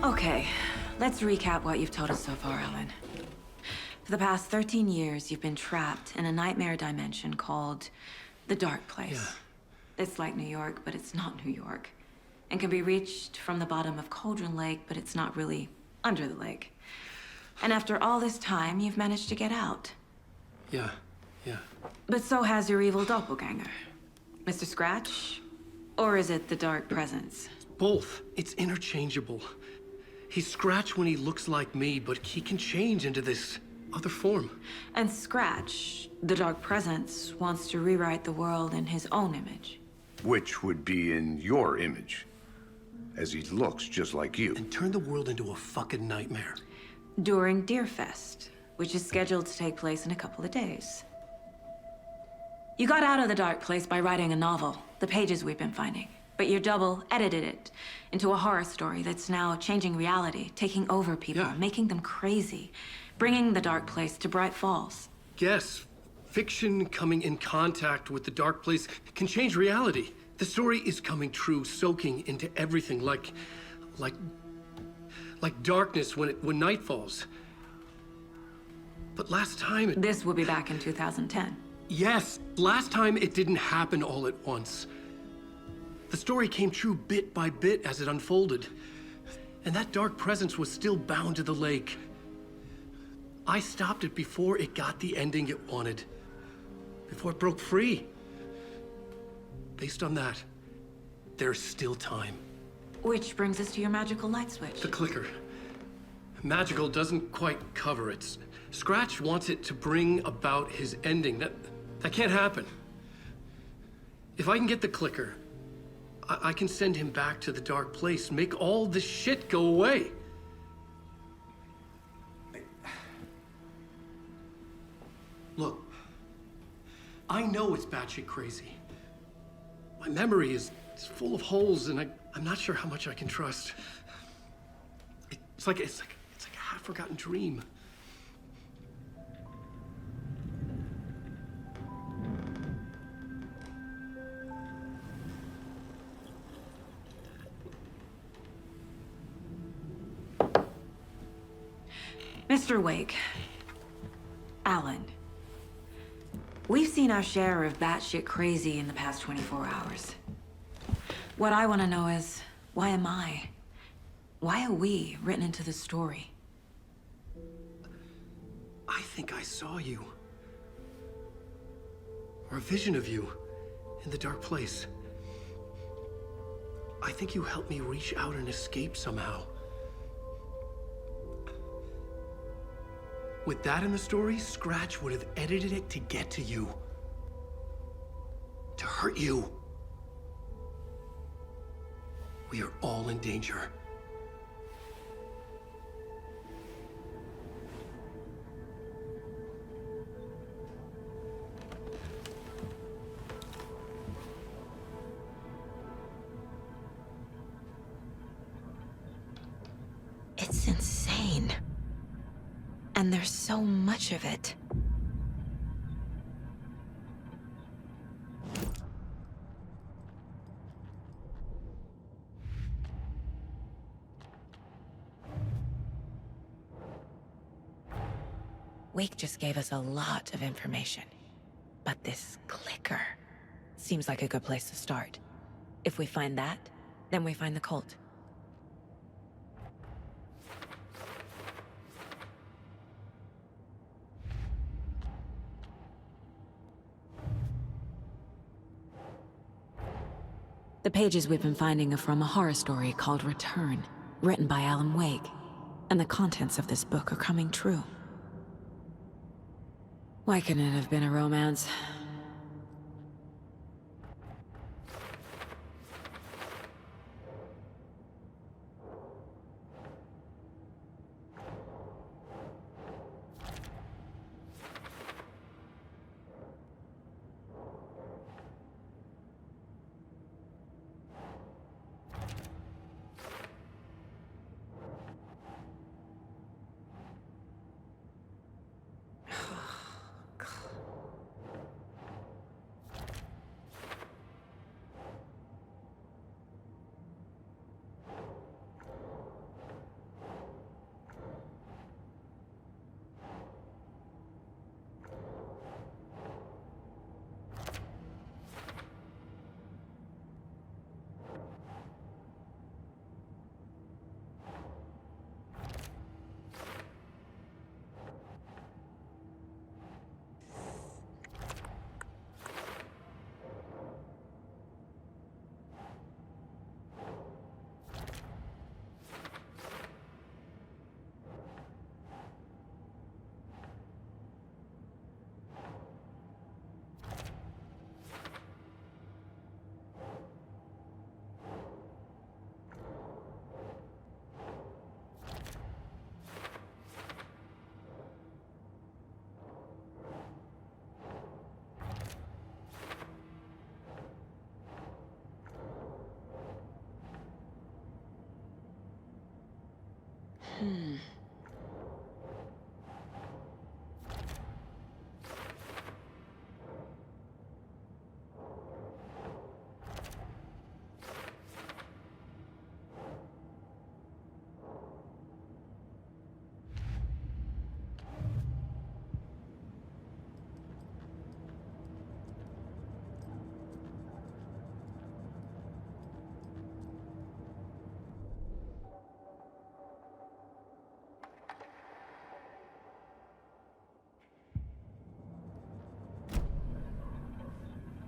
Okay, let's recap what you've told us so far, Alan. For the past 13 years, you've been trapped in a nightmare dimension called the Dark Place. Yeah. It's like New York, but it's not New York. And can be reached from the bottom of Cauldron Lake, but it's not really under the lake. And after all this time, you've managed to get out. Yeah. But so has your evil doppelganger. Mr. Scratch? Or is it the Dark Presence? Both. It's interchangeable. He's Scratch when he looks like me, but he can change into this other form. And Scratch, the Dark Presence, wants to rewrite the world in his own image. Which would be in your image, as he looks just like you. And turn the world into a fucking nightmare. During Deerfest, which is scheduled to take place in a couple of days. You got out of the Dark Place by writing a novel, The Pages We've Been Finding. But your double edited it into a horror story that's now changing reality, taking over people, Yeah. making them crazy, bringing the Dark Place to Bright Falls. Yes, fiction coming in contact with the Dark Place can change reality. The story is coming true, soaking into everything like darkness when night falls. But last time This will be back in 2010. Yes, last time it didn't happen all at once. The story came true bit by bit as it unfolded. And that dark presence was still bound to the lake. I stopped it before it got the ending it wanted. Before it broke free. Based on that, there's still time. Which brings us to your magical light switch. The clicker. Magical doesn't quite cover it. Scratch wants it to bring about his ending. That can't happen. If I can get the clicker, I can send him back to the Dark Place, make all this shit go away. Look, I know it's batshit crazy. My memory is full of holes, and I'm not sure how much I can trust. It's like a half-forgotten dream. Mr. Wake. Alan. We've seen our share of batshit crazy in the past 24 hours. What I want to know is, why am I? Why are we written into the story? I think I saw you. Or a vision of you in the Dark Place. I think you helped me reach out and escape somehow. With that in the story, Scratch would have edited it to get to you. To hurt you. We are all in danger. It's insane. And there's so much of it. Wake just gave us a lot of information. But this clicker seems like a good place to start. If we find that, then we find the cult. The pages we've been finding are from a horror story called Return, written by Alan Wake. And the contents of this book are coming true. Why couldn't it have been a romance?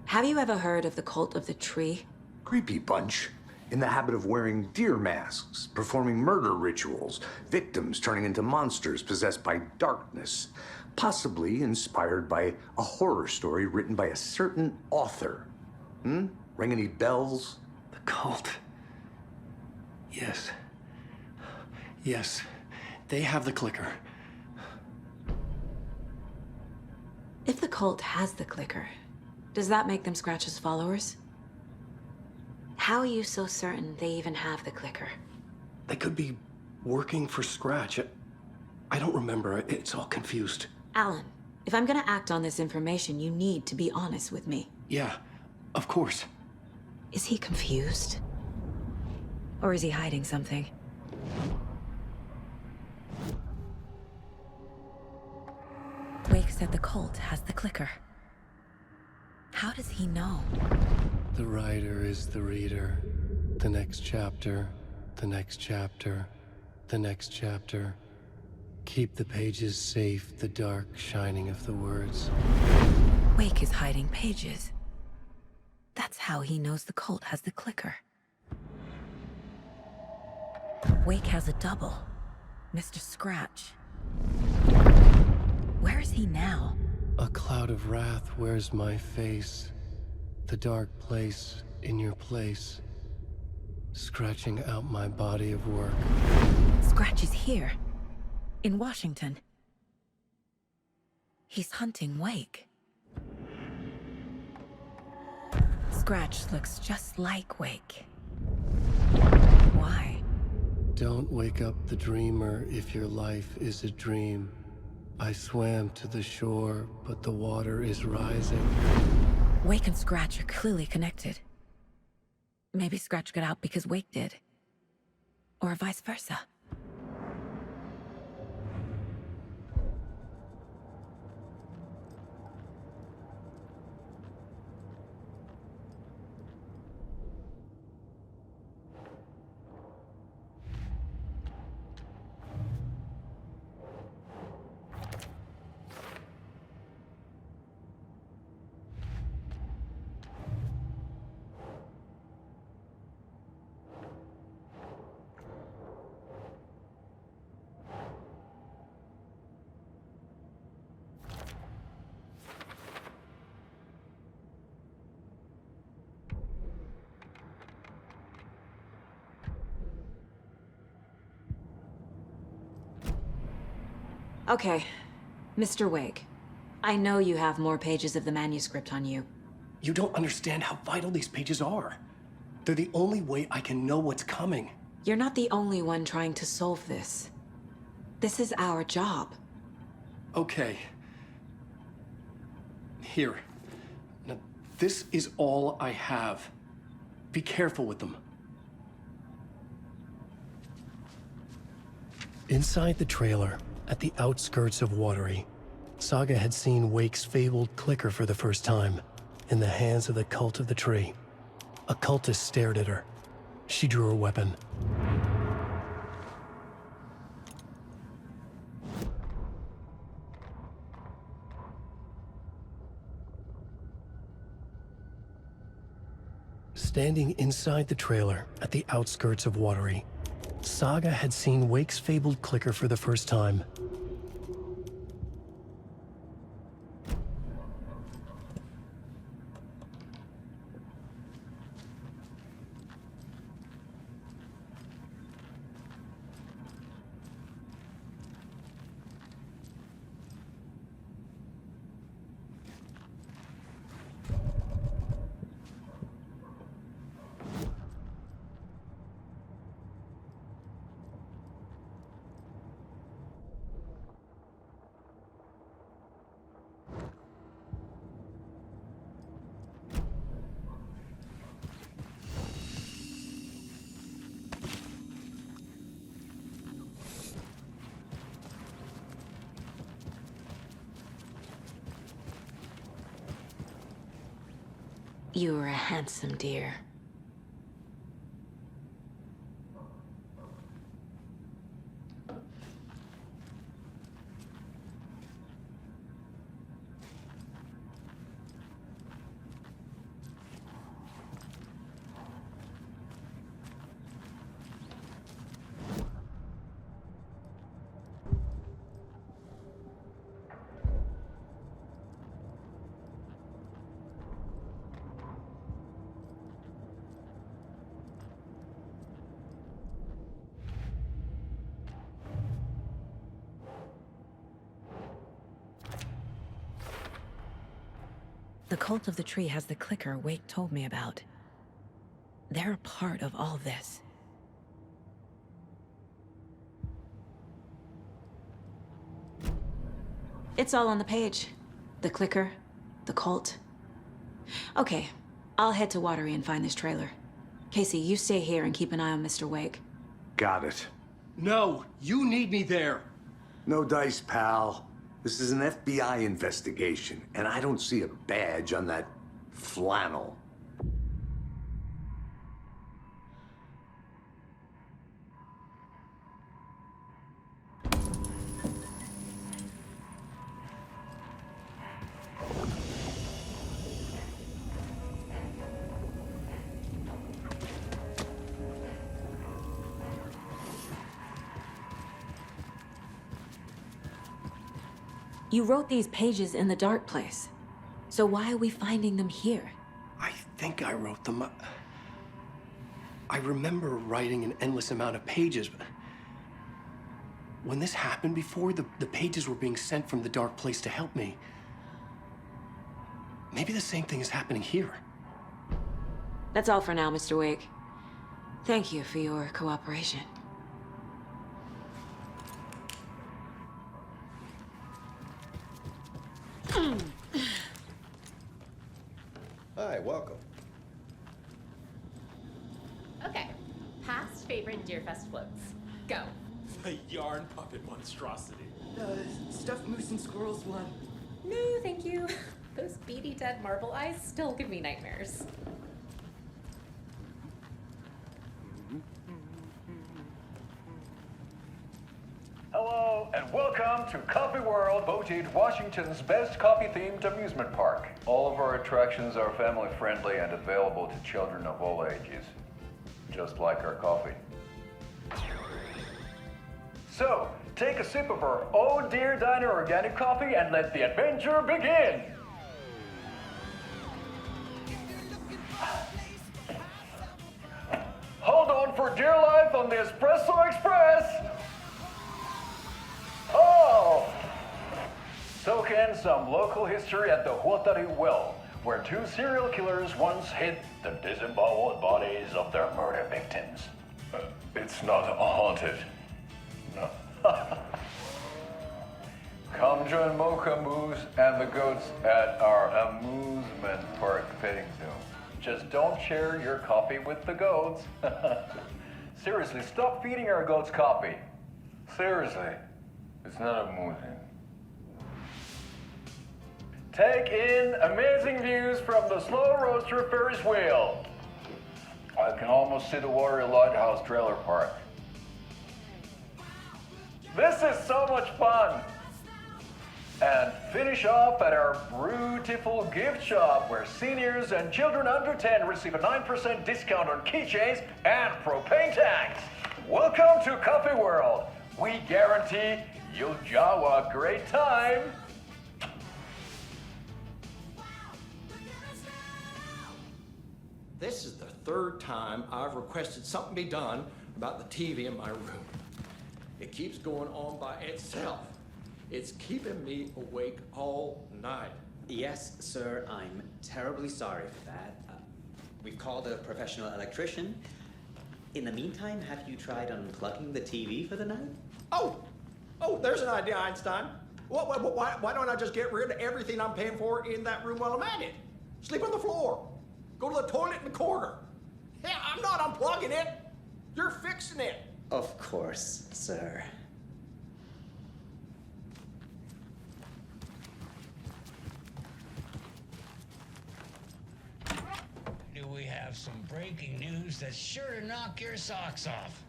Have you ever heard of the cult of the tree? Creepy bunch. In the habit of wearing deer masks, performing murder rituals, victims turning into monsters possessed by darkness, possibly inspired by a horror story written by a certain author. Ring any bells? The cult. Yes. Yes. They have the clicker. If the cult has the clicker, does that make them Scratch's followers? How are you so certain they even have the clicker? They could be working for Scratch. I don't remember. It's all confused. Alan, if I'm gonna act on this information, you need to be honest with me. Yeah, of course. Is he confused? Or is he hiding something? Wake said the cult has the clicker. How does he know? The writer is the reader. The next chapter, the next chapter, the next chapter. Keep the pages safe, the dark shining of the words. Wake is hiding pages. That's how he knows the cult has the clicker. Wake has a double. Mr. Scratch. Where is he now? A cloud of wrath wears my face. The dark place in your place. Scratching out my body of work. Scratch is here. In Washington. He's hunting Wake. Scratch looks just like Wake. Why? Don't wake up the dreamer if your life is a dream. I swam to the shore, but the water is rising. Wake and Scratch are clearly connected. Maybe Scratch got out because Wake did. Or vice versa. Okay, Mr. Wake. I know you have more pages of the manuscript on you. You don't understand how vital these pages are. They're the only way I can know what's coming. You're not the only one trying to solve this. This is our job. Okay. Here. Now, this is all I have. Be careful with them. Inside the trailer, at the outskirts of Watery, Saga had seen Wake's fabled clicker for the first time, in the hands of the cult of the tree. A cultist stared at her. She drew her weapon. Standing inside the trailer at the outskirts of Watery, Saga had seen Wake's fabled clicker for the first time. You are a handsome deer. The cult of the tree has the clicker Wake told me about. They're a part of all this. It's all on the page. The clicker, the cult. Okay, I'll head to Watery and find this trailer. Casey, you stay here and keep an eye on Mr. Wake. Got it. No, you need me there. No dice, pal. This is an FBI investigation, and I don't see a badge on that flannel. You wrote these pages in the dark place. So why are we finding them here? I think I wrote them. I remember writing an endless amount of pages, but when this happened before, the pages were being sent from the dark place to help me. Maybe the same thing is happening here. That's all for now, Mr. Wake. Thank you for your cooperation. Hi, welcome. Okay, past favorite Deerfest floats. Go. The yarn puppet monstrosity. Stuffed moose and squirrels one. No, thank you. Those beady dead marble eyes still give me nightmares. Hello, and welcome to Coffee World, voted Washington's best coffee-themed amusement park. All of our attractions are family-friendly and available to children of all ages, just like our coffee. So, take a sip of our Oh Dear Diner organic coffee and let the adventure begin! Hold on for dear life on the Espresso Express! Oh! Soak in some local history at the Huatari Well, where two serial killers once hid the disemboweled bodies of their murder victims. It's not haunted. No. Come join Mocha Moose and the goats at our amusement park petting zoo. Just don't share your coffee with the goats. Seriously, stop feeding our goats coffee. Seriously. It's not amusing. Take in amazing views from the Slow Roaster Ferris wheel. I can almost see the Watery Lighthouse trailer park. This is so much fun! And finish off at our beautiful gift shop where seniors and children under 10 receive a 9% discount on keychains and propane tanks. Welcome to Coffee World. We guarantee you'll jaw a great time. This is the third time I've requested something be done about the TV in my room. It keeps going on by itself. It's keeping me awake all night. Yes, sir, I'm terribly sorry for that. We've called a professional electrician. In the meantime, have you tried unplugging the TV for the night? Oh, there's an idea, Einstein. Why don't I just get rid of everything I'm paying for in that room while I'm at it? Sleep on the floor. Go to the toilet in the corner. Yeah, I'm not unplugging it. You're fixing it. Of course, sir. Do we have some breaking news that's sure to knock your socks off?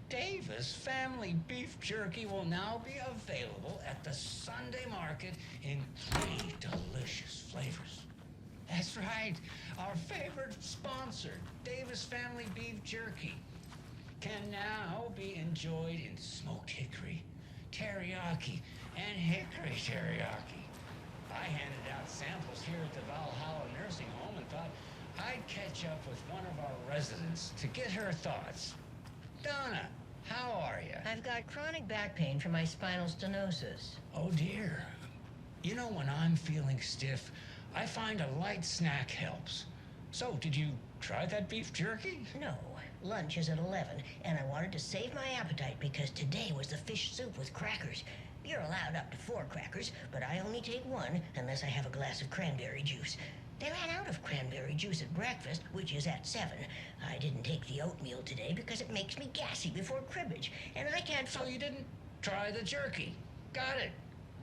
Davis Family Beef Jerky will now be available at the Sunday market in 3 delicious flavors. That's right, our favorite sponsor, Davis Family Beef Jerky, can now be enjoyed in smoked hickory, teriyaki, and hickory teriyaki. I handed out samples here at the Valhalla Nursing Home and thought I'd catch up with one of our residents to get her thoughts. Donna, how are you? I've got chronic back pain from my spinal stenosis. Oh dear. You know, when I'm feeling stiff, I find a light snack helps. So, did you try that beef jerky? No, lunch is at 11, and I wanted to save my appetite because today was the fish soup with crackers. You're allowed up to 4 crackers, but I only take 1 unless I have a glass of cranberry juice. They ran out of cranberry juice at breakfast, which is at 7. I didn't take the oatmeal today because it makes me gassy before cribbage, and I can't... So you didn't try the jerky. Got it.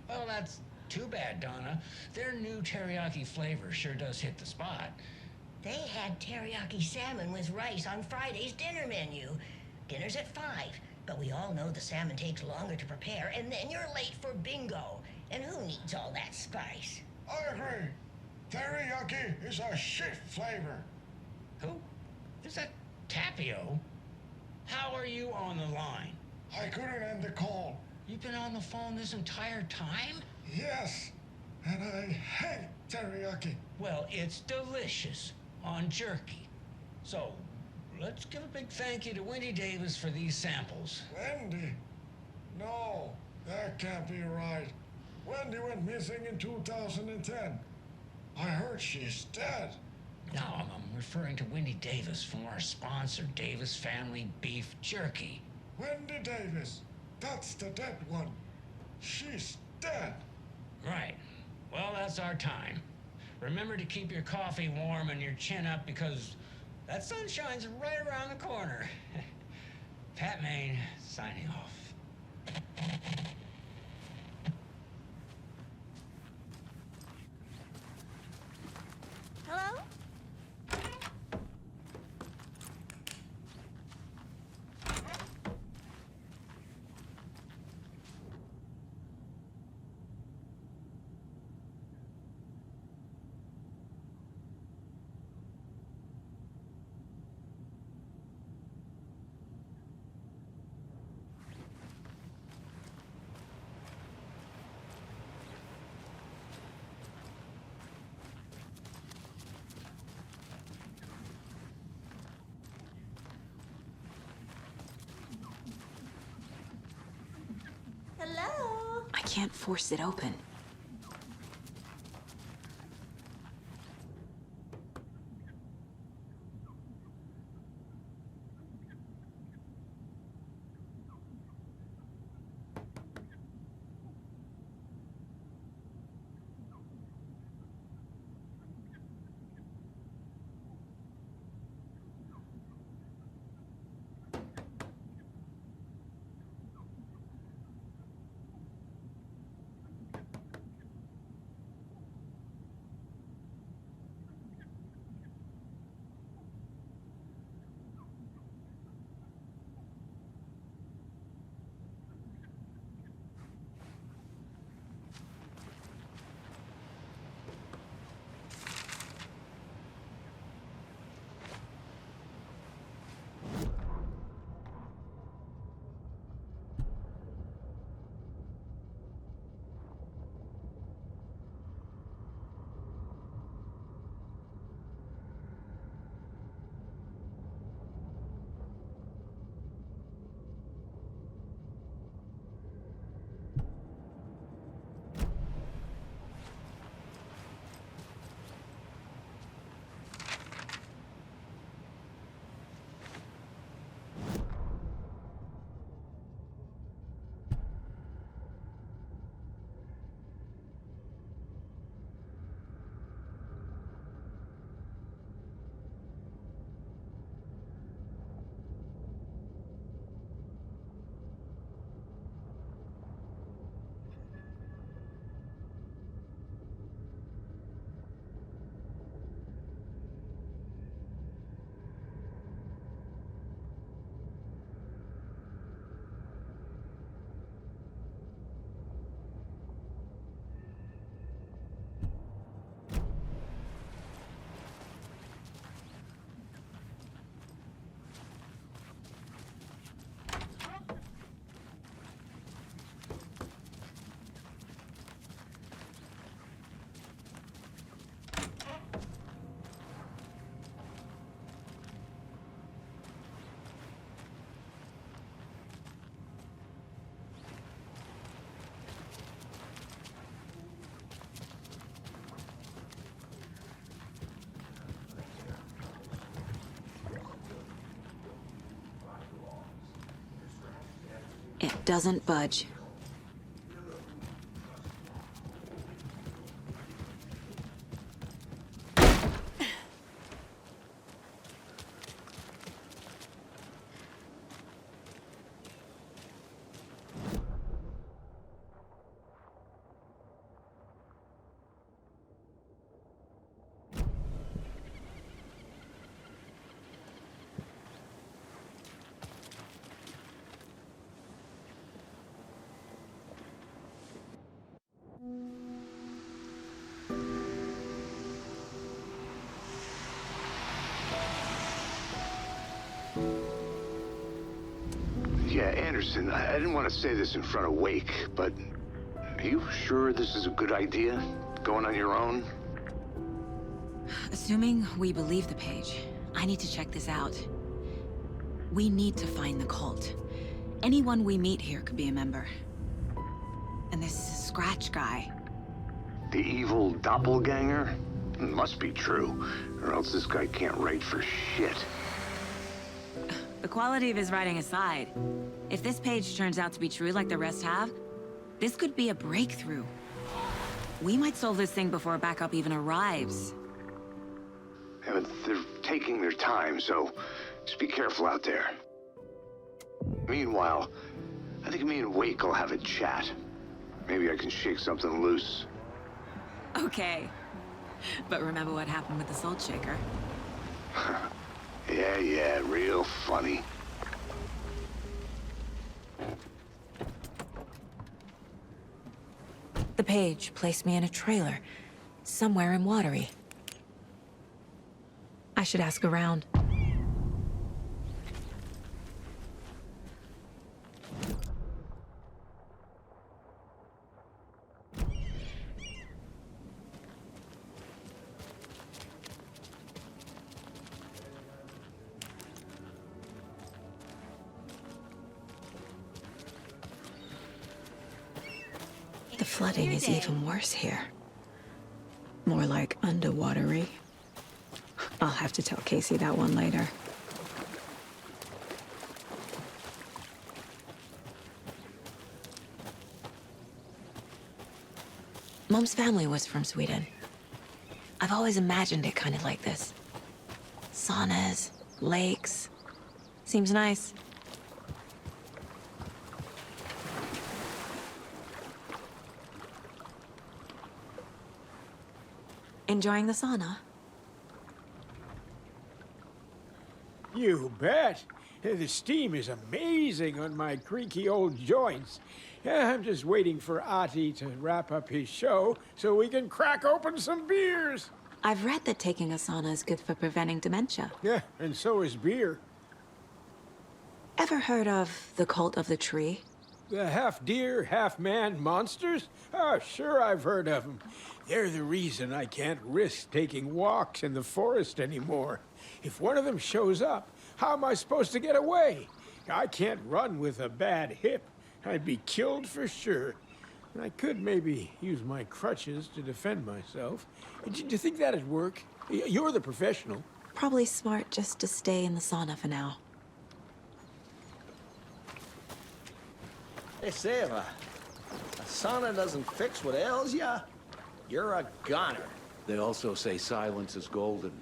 Well, that's too bad, Donna. Their new teriyaki flavor sure does hit the spot. They had teriyaki salmon with rice on Friday's dinner menu. Dinner's at 5, but we all know the salmon takes longer to prepare, and then you're late for bingo. And who needs all that spice? I agree. Teriyaki is a shit flavor. Who? Is that Tapio? How are you on the line? I couldn't end the call. You've been on the phone this entire time? Yes, and I hate teriyaki. Well, it's delicious on jerky. So, let's give a big thank you to Wendy Davis for these samples. Wendy? No, that can't be right. Wendy went missing in 2010. I heard she's dead. No, I'm referring to Wendy Davis from our sponsor, Davis Family Beef Jerky. Wendy Davis. That's the dead one. She's dead. Right. Well, that's our time. Remember to keep your coffee warm and your chin up because that sun shines right around the corner. Pat Maine, signing off. Hello? Hello? I can't force it open. It doesn't budge. Yeah, Anderson, I didn't want to say this in front of Wake, but are you sure this is a good idea? Going on your own? Assuming we believe the page, I need to check this out. We need to find the cult. Anyone we meet here could be a member. And this Scratch guy. The evil doppelganger? Must be true, or else this guy can't write for shit. The quality of his writing aside, if this page turns out to be true like the rest have, this could be a breakthrough. We might solve this thing before backup even arrives. Yeah, but they're taking their time, so just be careful out there. Meanwhile, I think me and Wake will have a chat. Maybe I can shake something loose. Okay. But remember what happened with the Salt Shaker? Yeah, real funny. The page placed me in a trailer, somewhere in Watery. I should ask around. The flooding is even worse here. More like underwatery. I'll have to tell Casey that one later. Mom's family was from Sweden. I've always imagined it kind of like this. Saunas, lakes. Seems nice. Enjoying the sauna? You bet. The steam is amazing on my creaky old joints. I'm just waiting for Ati to wrap up his show so we can crack open some beers. I've read that taking a sauna is good for preventing dementia. Yeah, and so is beer. Ever heard of the cult of the tree? The half-deer, half-man monsters? Oh, sure I've heard of them. They're the reason I can't risk taking walks in the forest anymore. If one of them shows up, how am I supposed to get away? I can't run with a bad hip. I'd be killed for sure. I could maybe use my crutches to defend myself. Do you think that'd work? You're the professional. Probably smart just to stay in the sauna for now. Hey, say if a sauna doesn't fix what ails ya, you're a goner. They also say silence is golden.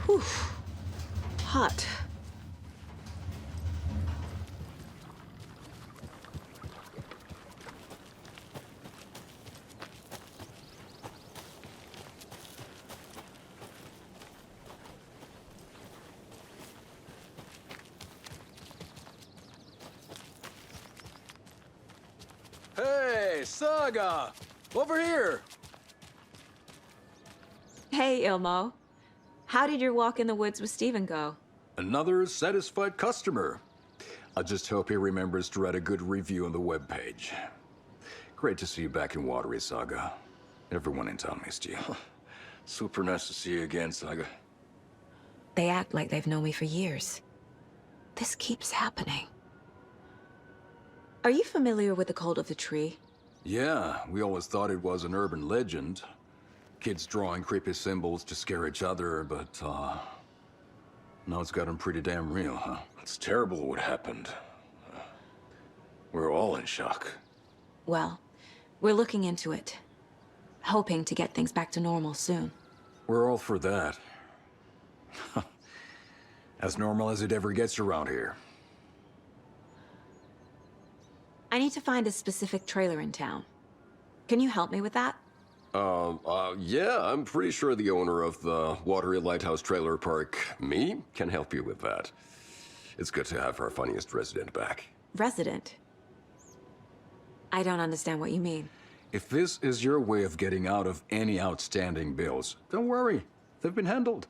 Whew. Hot. Hey, Saga! Over here! Hey, Ilmo. How did your walk in the woods with Steven go? Another satisfied customer. I just hope he remembers to write a good review on the webpage. Great to see you back in Watery, Saga. Everyone in town missed you. Super nice to see you again, Saga. They act like they've known me for years. This keeps happening. Are you familiar with the Cult of the Tree? Yeah, we always thought it was an urban legend. Kids drawing creepy symbols to scare each other, but, now it's gotten pretty damn real, huh? It's terrible what happened. We're all in shock. Well, we're looking into it. Hoping to get things back to normal soon. We're all for that. As normal as it ever gets around here. I need to find a specific trailer in town. Can you help me with that? Yeah, I'm pretty sure the owner of the Watery Lighthouse Trailer Park, me, can help you with that. It's good to have our funniest resident back. Resident? I don't understand what you mean. If this is your way of getting out of any outstanding bills, don't worry. They've been handled.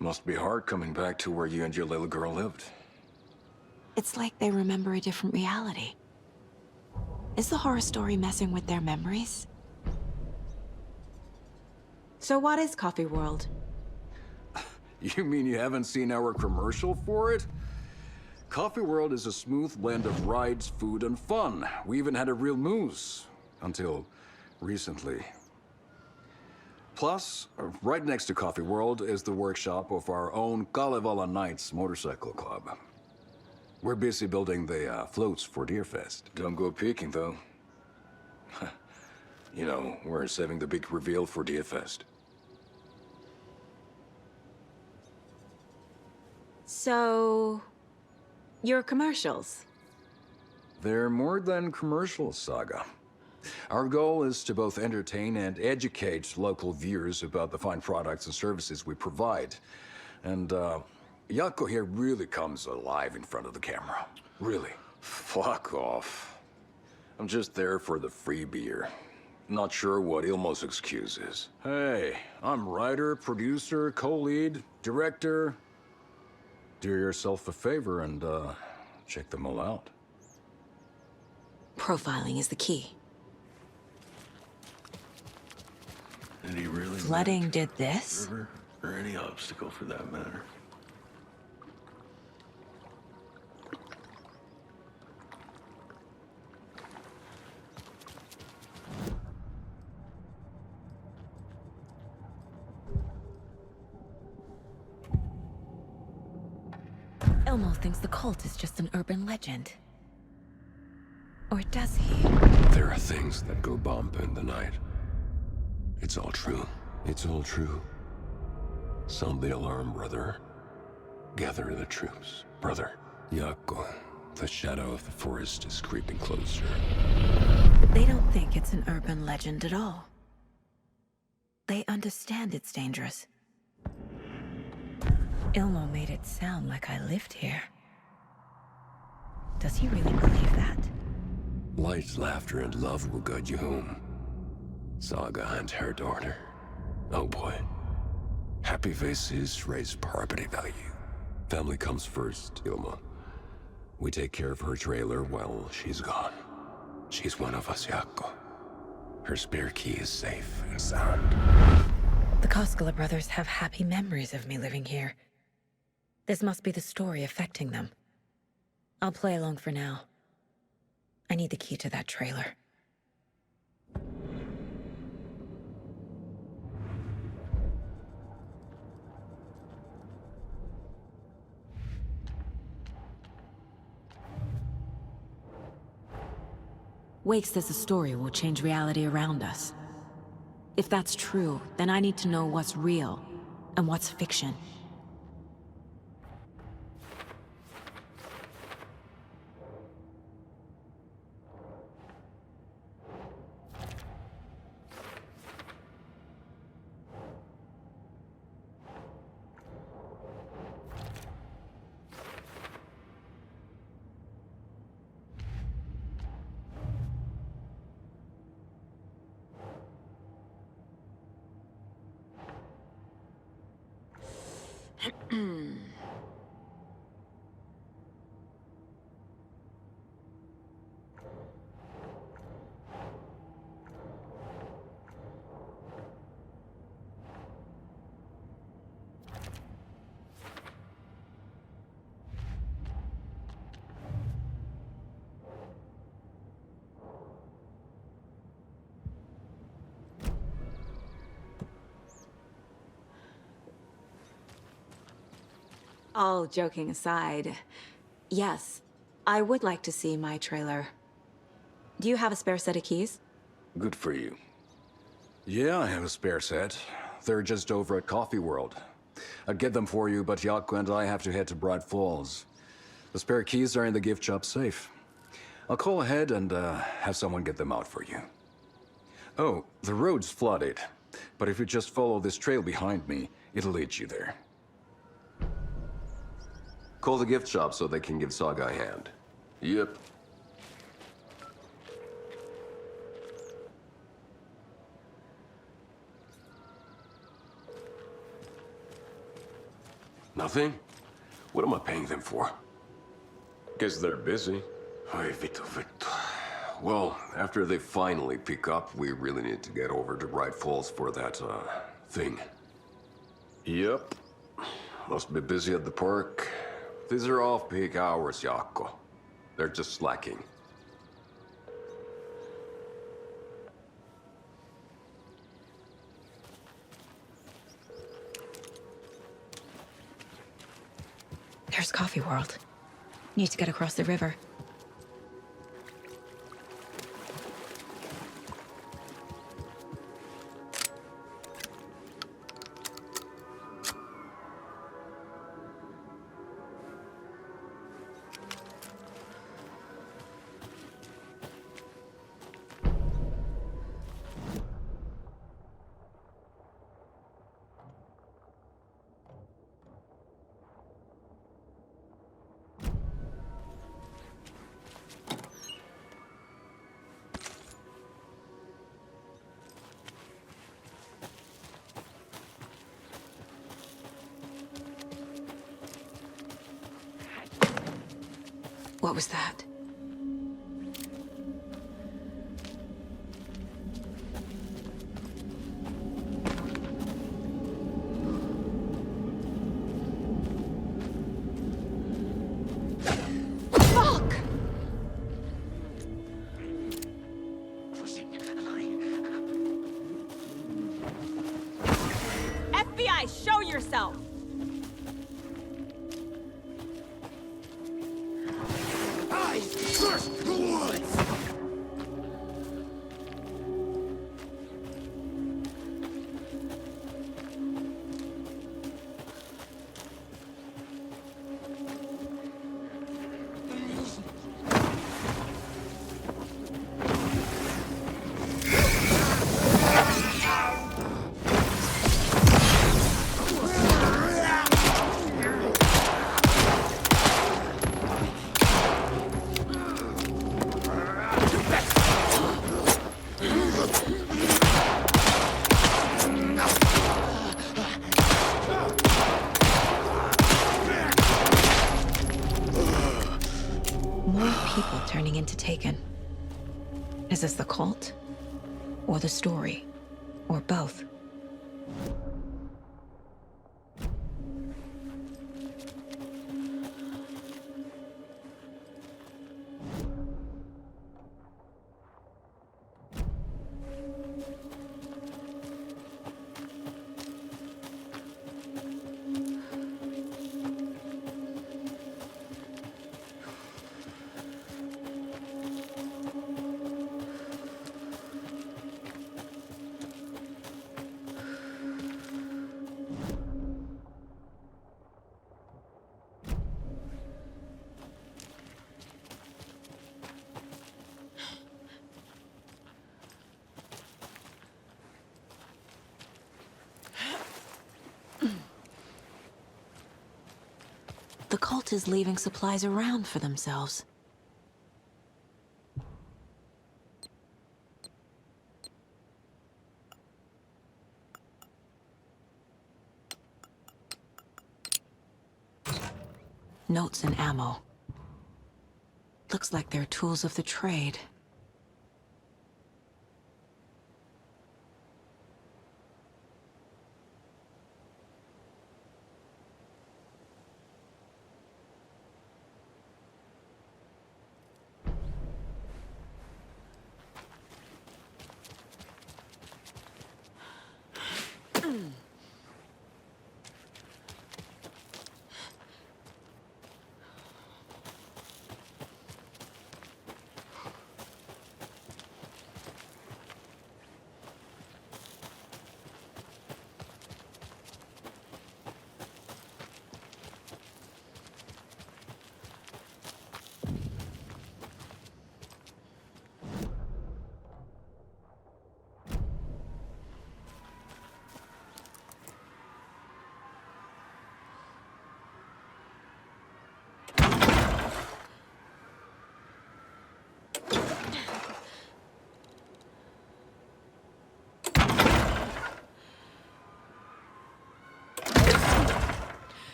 Must be hard coming back to where you and your little girl lived. It's like they remember a different reality. Is the horror story messing with their memories? So what is Coffee World? You mean you haven't seen our commercial for it? Coffee World is a smooth blend of rides, food, and fun. We even had a real moose. Until recently. Plus, right next to Coffee World is the workshop of our own Kalevala Knights Motorcycle Club. We're busy building the floats for Deerfest. Don't go peeking, though. You know, we're saving the big reveal for Deerfest. So... your commercials? They're more than commercials, Saga. Our goal is to both entertain and educate local viewers about the fine products and services we provide. And, Yako here really comes alive in front of the camera. Really. Fuck off. I'm just there for the free beer. Not sure what Ilmo's excuse is. Hey, I'm writer, producer, co-lead, director. Do yourself a favor and, check them all out. Profiling is the key. And he really Flooding did this? river, or any obstacle for that matter. Elmo thinks the cult is just an urban legend. Or does he? There are things that go bump in the night. It's all true. It's all true. Sound the alarm, brother. Gather the troops, brother. Yako, the shadow of the forest is creeping closer. They don't think it's an urban legend at all. They understand it's dangerous. Ilmo made it sound like I lived here. Does he really believe that? Light, laughter, and love will guide you home. Saga and her daughter. Oh boy. Happy faces raise property value. Family comes first, Ilma. We take care of her trailer while she's gone. She's one of us, Yako. Her spare key is safe and sound. The Koskela brothers have happy memories of me living here. This must be the story affecting them. I'll play along for now. I need the key to that trailer. Wake says the story will change reality around us. If that's true, then I need to know what's real and what's fiction. All joking aside, yes, I would like to see my trailer. Do you have a spare set of keys? Good for you. Yeah, I have a spare set. They're just over at Coffee World. I'd get them for you, but Yaku and I have to head to Bright Falls. The spare keys are in the gift shop safe. I'll call ahead and have someone get them out for you. Oh, the road's flooded, but if you just follow this trail behind me, it'll lead you there. Call the gift shop so they can give Saga a hand. Yep. Nothing? What am I paying them for? Guess they're busy. Ay, Vito. Well, after they finally pick up, we really need to get over to Bright Falls for that, thing. Yep. Must be busy at the park. These are off-peak hours, Jaakko. They're just slacking. There's Coffee World. Need to get across the river. What was that? Fuck! FBI, show yourself! First the woods! Turning into Taken. Is this the cult? Or the story? Or both? The cult is leaving supplies around for themselves. Notes and ammo. Looks like they're tools of the trade.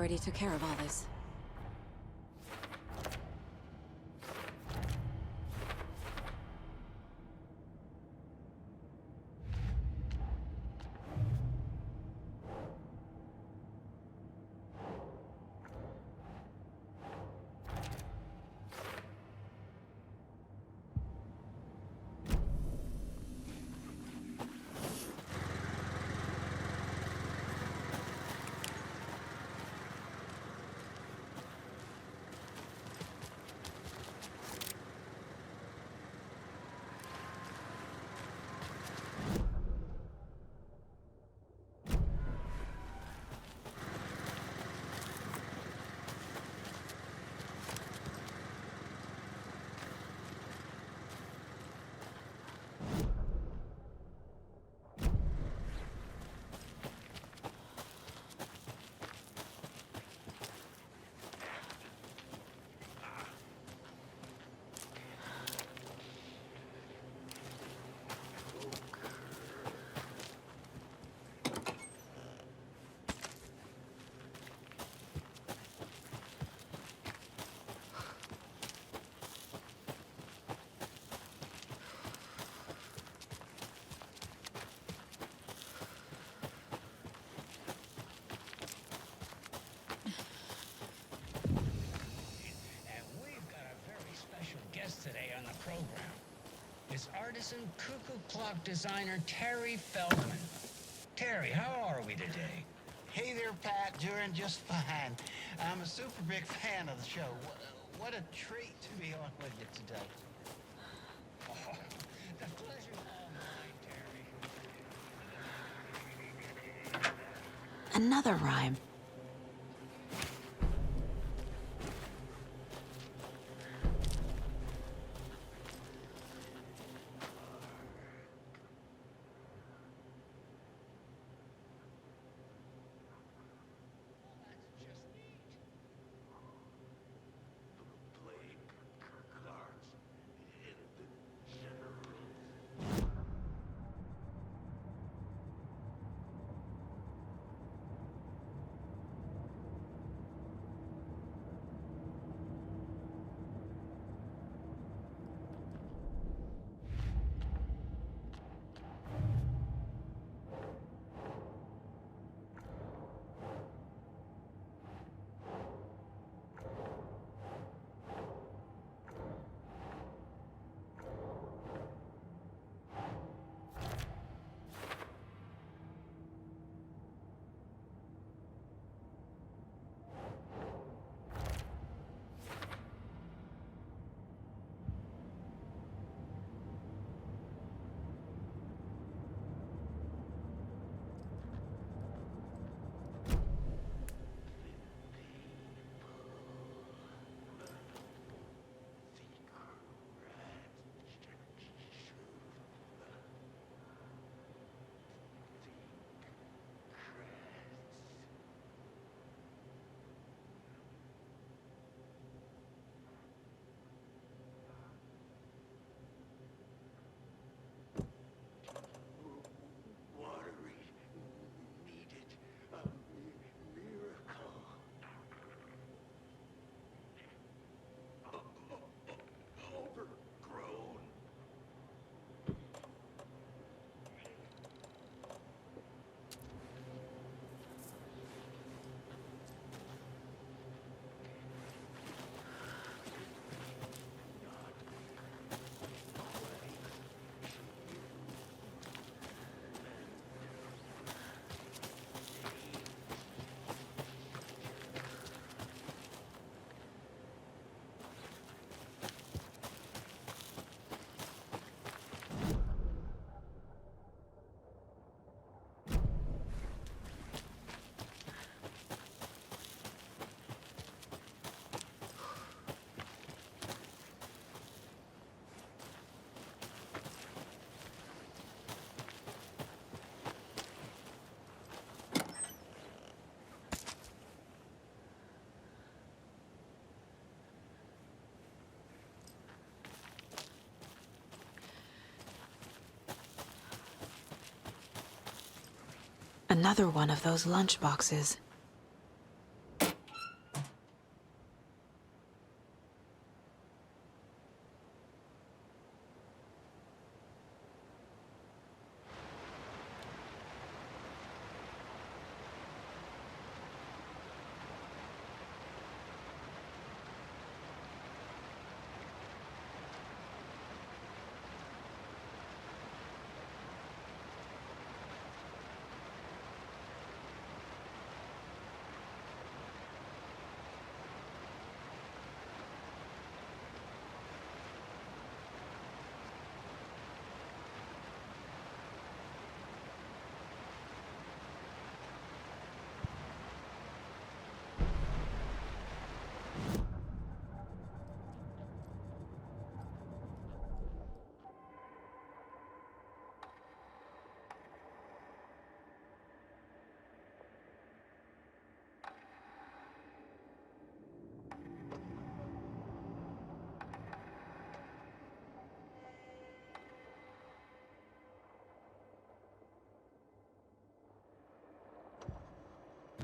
already took care of all this. Today on the program is artisan cuckoo clock designer Terry Feldman. Terry, how are we today? Hey there, Pat. Doing just fine. I'm a super big fan of the show. What a treat to be on with you today. Oh, the pleasure's all mine, Terry. Another rhyme. Another one of those lunch boxes.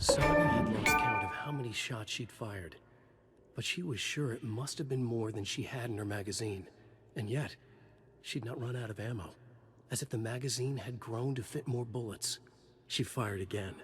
Saga had lost count of how many shots she'd fired, but she was sure it must have been more than she had in her magazine. And yet, she'd not run out of ammo. As if the magazine had grown to fit more bullets. She fired again.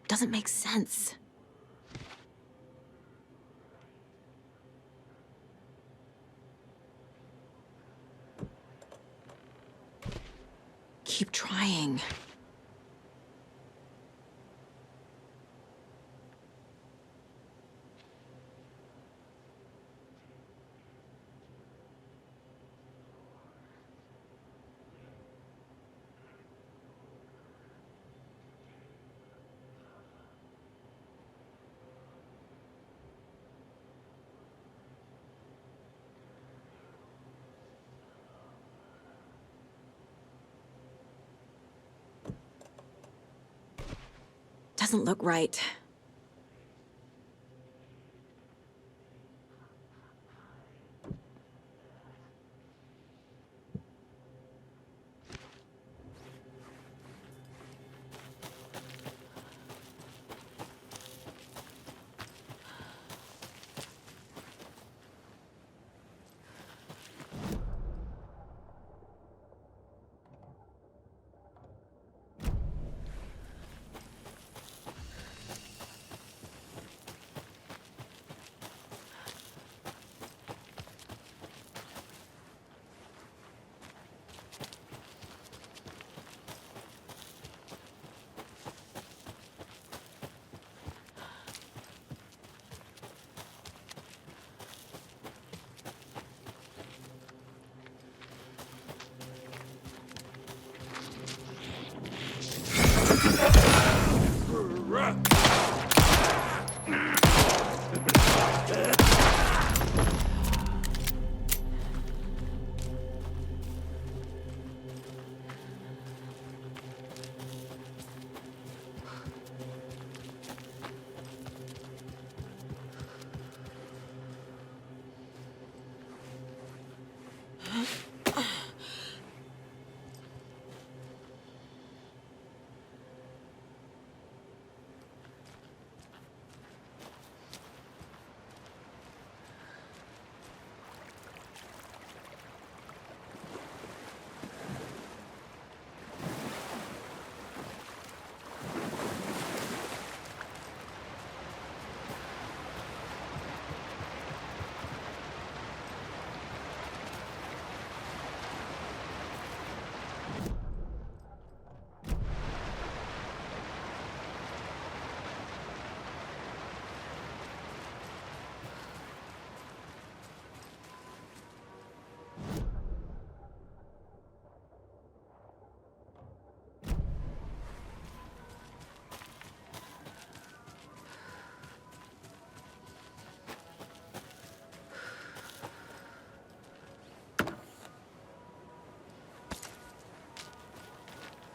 Doesn't make sense. Keep trying. Doesn't look right.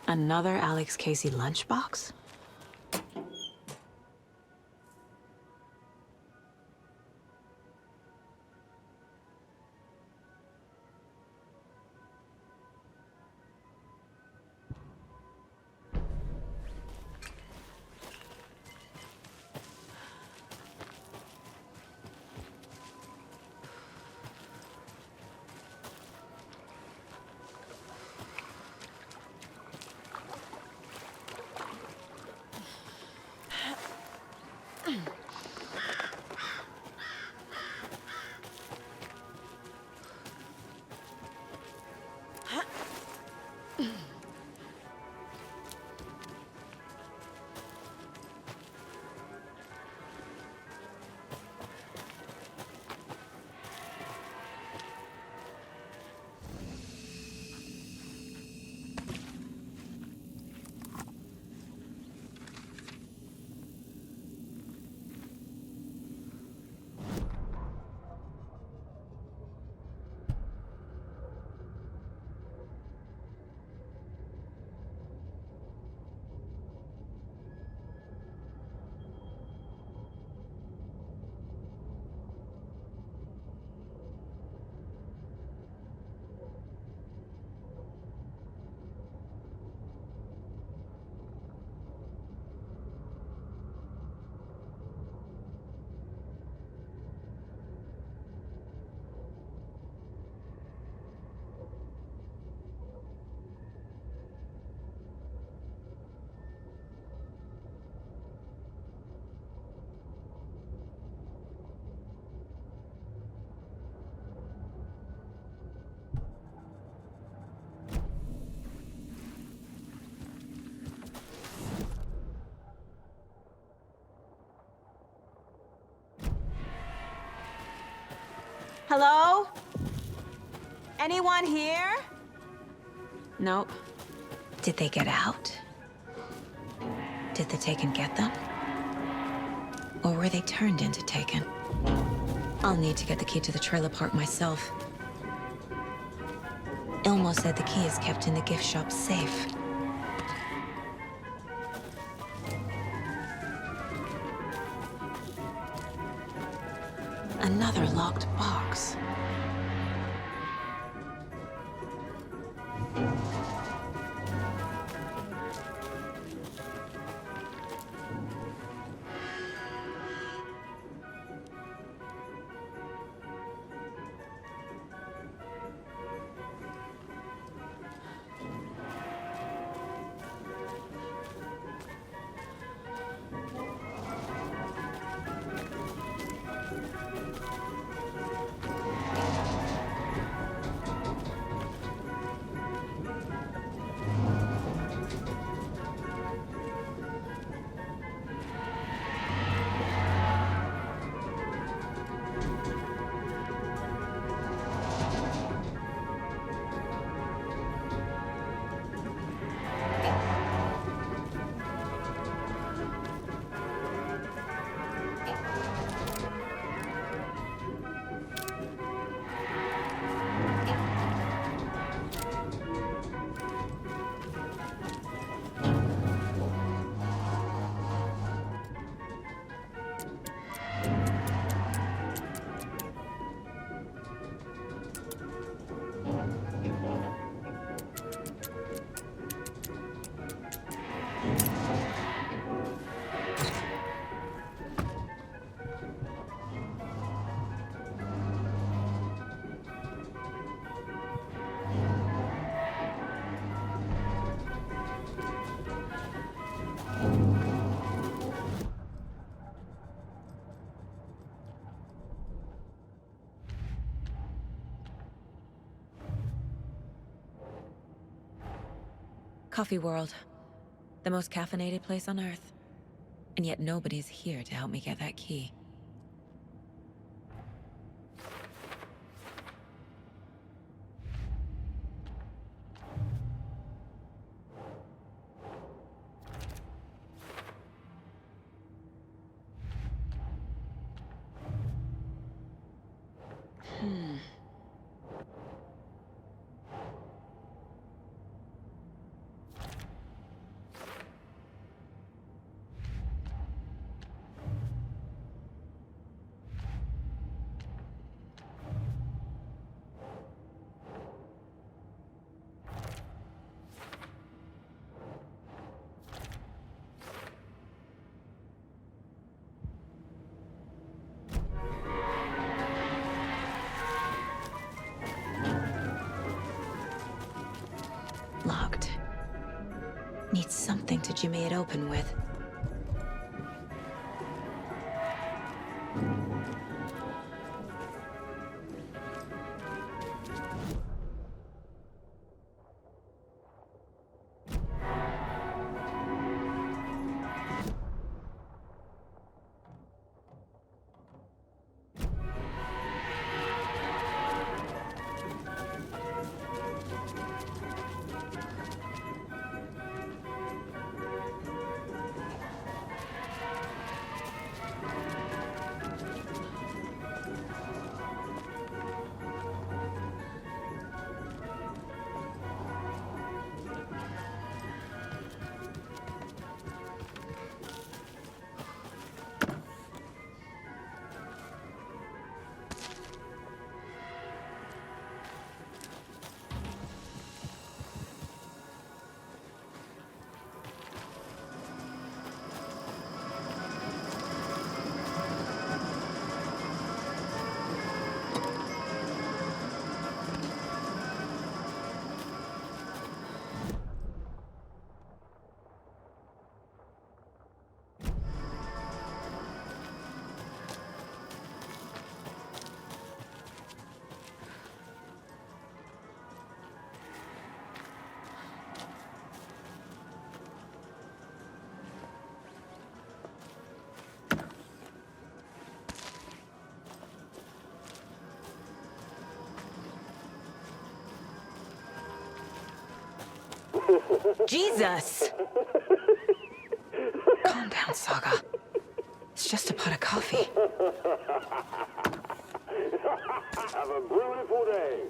Another Alex Casey lunchbox? Hello? Anyone here? Nope. Did they get out? Did the Taken get them? Or were they turned into Taken? I'll need to get the key to the trailer park myself. Ilmo said the key is kept in the gift shop safe. Another locked box. Coffee World. The most caffeinated place on Earth. And yet nobody's here to help me get that key. Locked. Need something to jimmy it open with. Jesus! Calm down, Saga. It's just a pot of coffee. Have a beautiful day.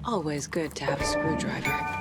Always good to have a screwdriver.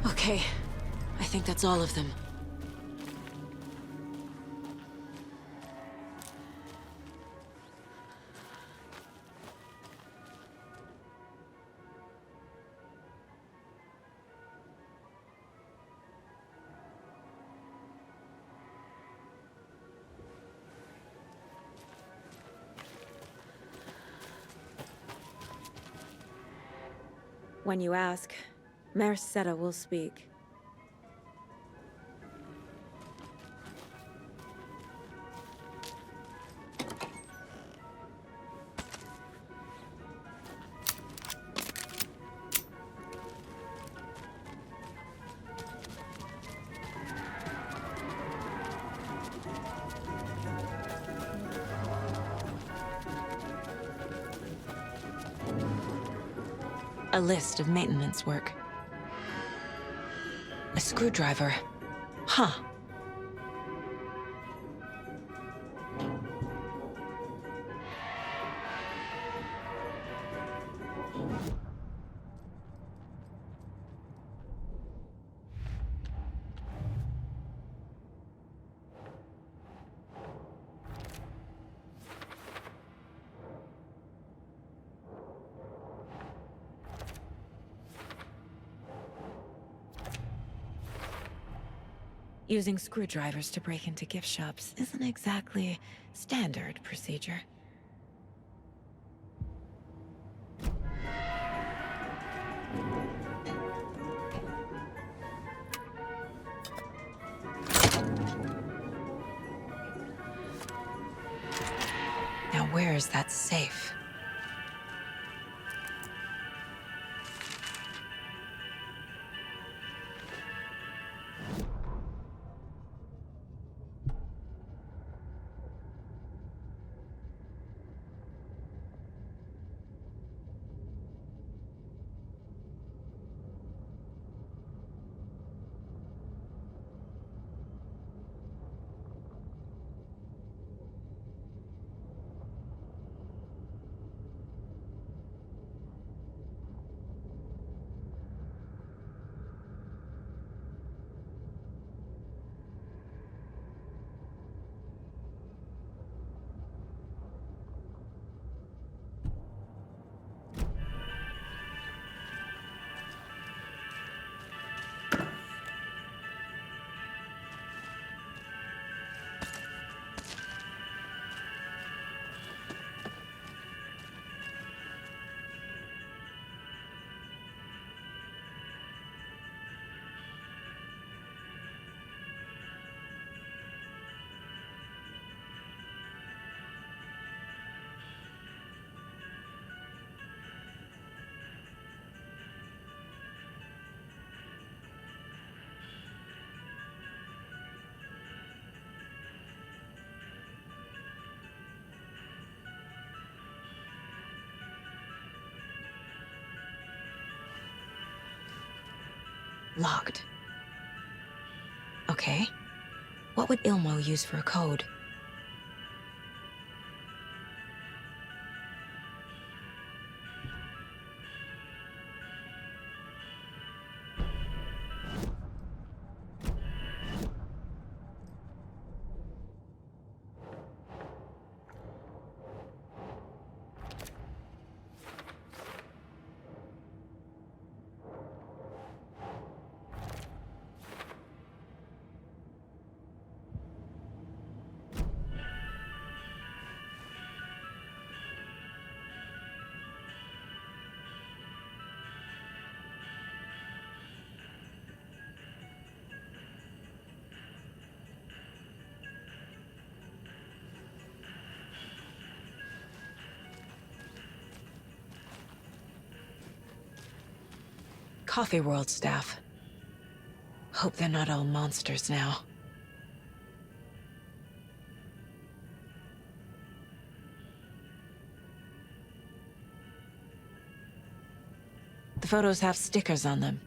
Okay, I think that's all of them. When you ask, Merceda will speak. A list of maintenance work. A screwdriver. Huh. Using screwdrivers to break into gift shops isn't exactly standard procedure. where is that safe? Locked. Okay. What would Ilmo use for a code? Coffee World staff. Hope they're not all monsters now. The photos have stickers on them.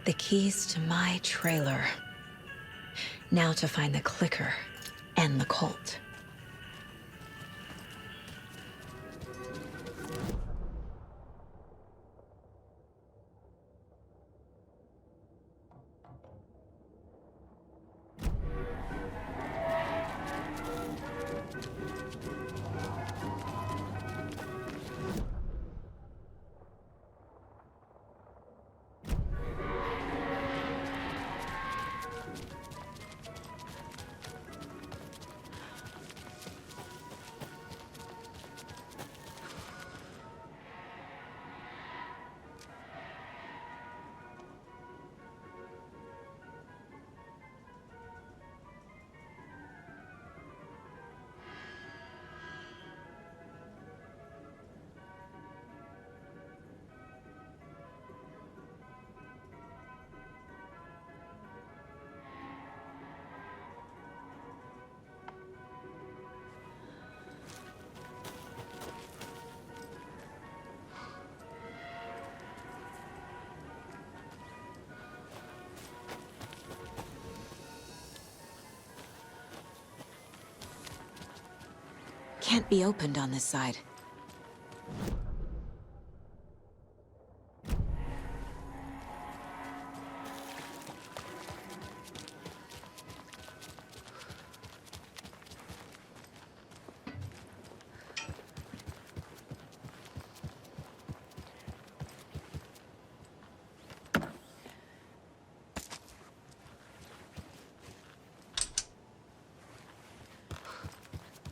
The keys to my trailer. Now to find the clicker and the Colt. Can't be opened on this side.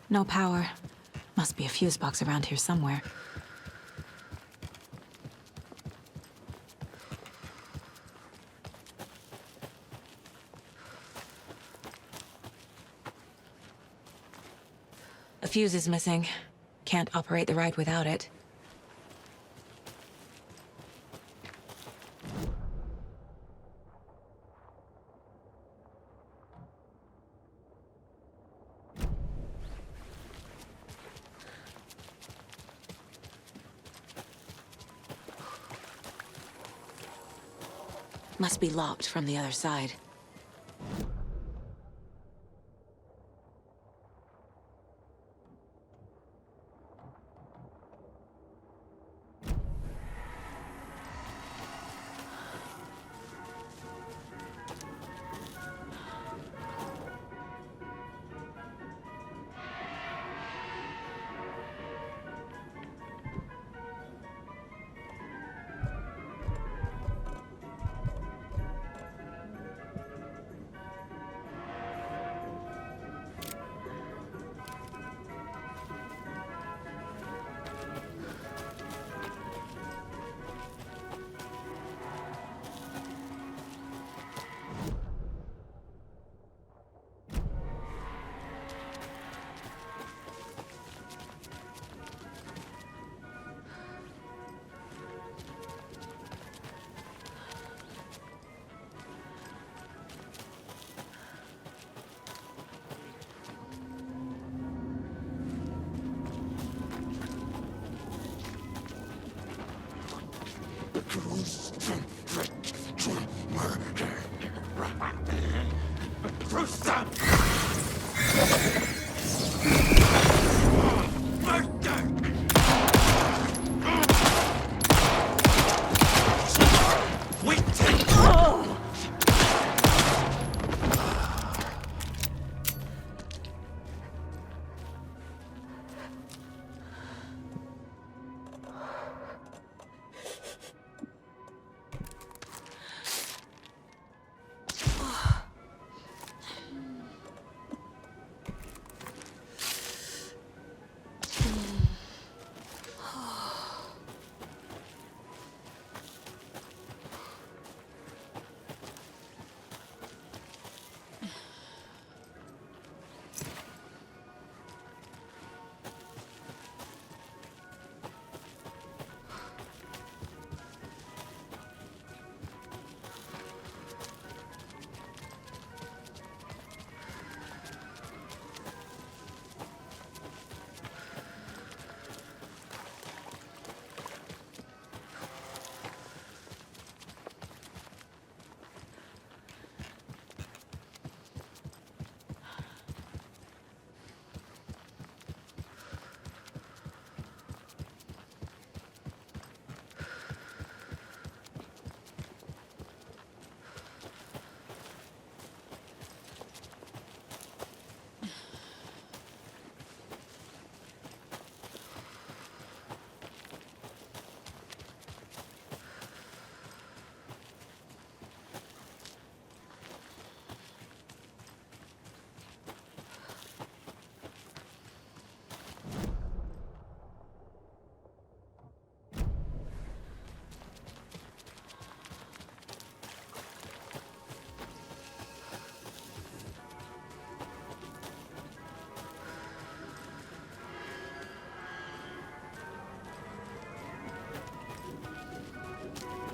No power. Must be a fuse box around here somewhere. A fuse is missing. Can't operate the ride without it. Must be locked from the other side.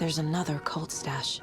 there's another cult stash.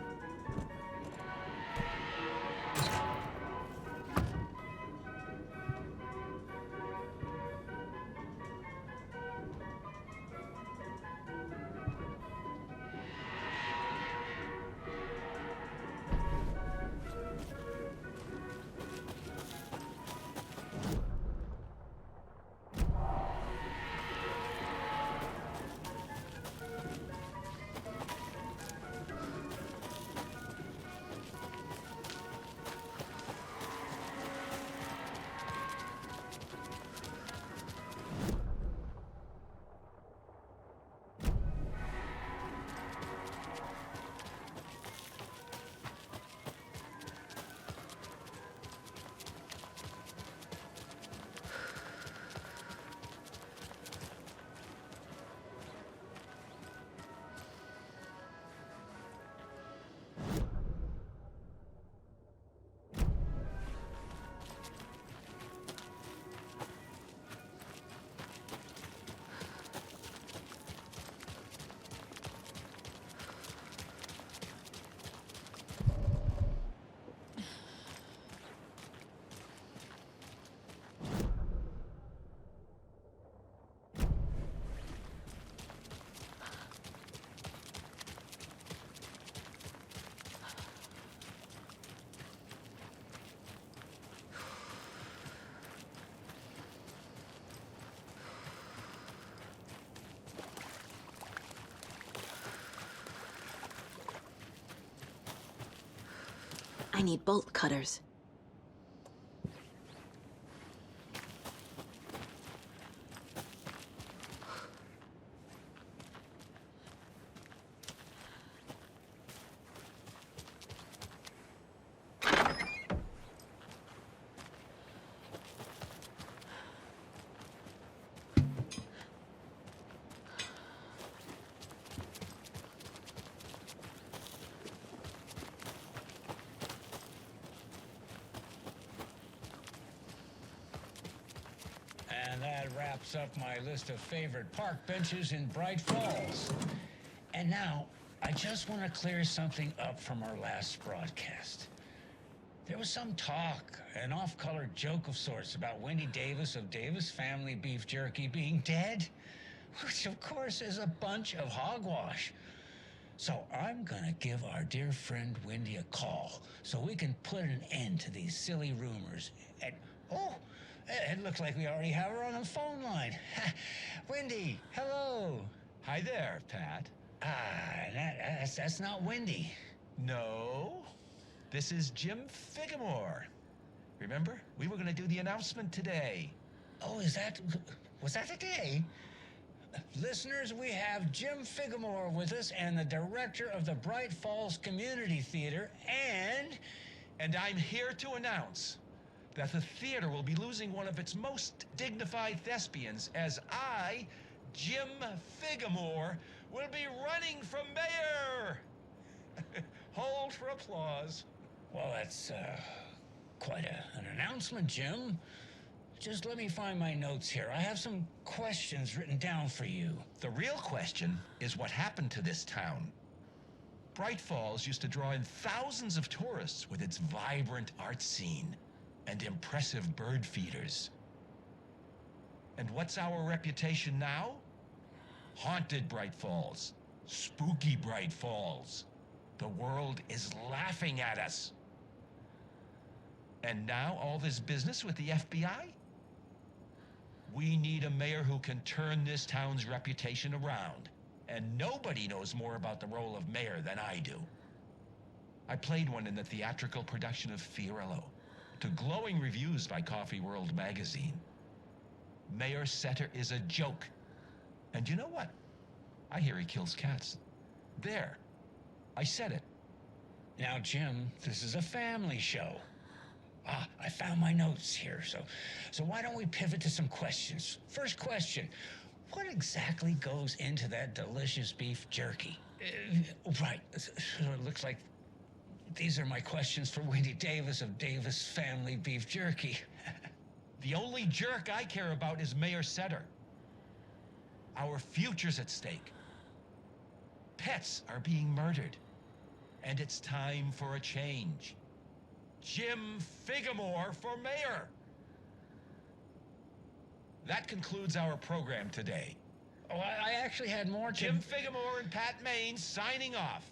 I need bolt cutters. And that wraps up my list of favorite park benches in Bright Falls. And now, I just want to clear something up from our last broadcast. There was some talk, an off-color joke of sorts, about Wendy Davis of Davis Family Beef Jerky being dead, which of course is a bunch of hogwash. So I'm gonna give our dear friend Wendy a call so we can put an end to these silly rumors. And, oh, it looks like we already have her on the phone line. Wendy, hello. Hi there, Pat. That's not Wendy. No, this is Jim Figamore. Remember, we were going to do the announcement today. Oh, was that today? Listeners, we have Jim Figamore with us and the director of the Bright Falls Community Theater, And I'm here to announce that the theater will be losing one of its most dignified thespians as I, Jim Figamore, will be running for mayor. Hold for applause. Well, that's quite an announcement, Jim. Just let me find my notes here. I have some questions written down for you. The real question is what happened to this town. Bright Falls used to draw in thousands of tourists with its vibrant art scene and impressive bird feeders. And what's our reputation now? Haunted Bright Falls. Spooky Bright Falls. The world is laughing at us. And now all this business with the FBI? We need a mayor who can turn this town's reputation around. And nobody knows more about the role of mayor than I do. I played one in the theatrical production of Fiorello, to glowing reviews by Coffee World magazine. Mayor Setter is a joke. And you know what? I hear he kills cats. There. I said it. Now, Jim, this is a family show. I found my notes here, so why don't we pivot to some questions? First question, what exactly goes into that delicious beef jerky? Right, so it looks like these are my questions for Wendy Davis of Davis Family Beef Jerky. The only jerk I care about is Mayor Setter. Our future's at stake. pets are being murdered. And it's time for a change. Jim Figamore for mayor. That concludes our program today. Oh, I actually had more to... Jim Figamore and Pat Maine signing off.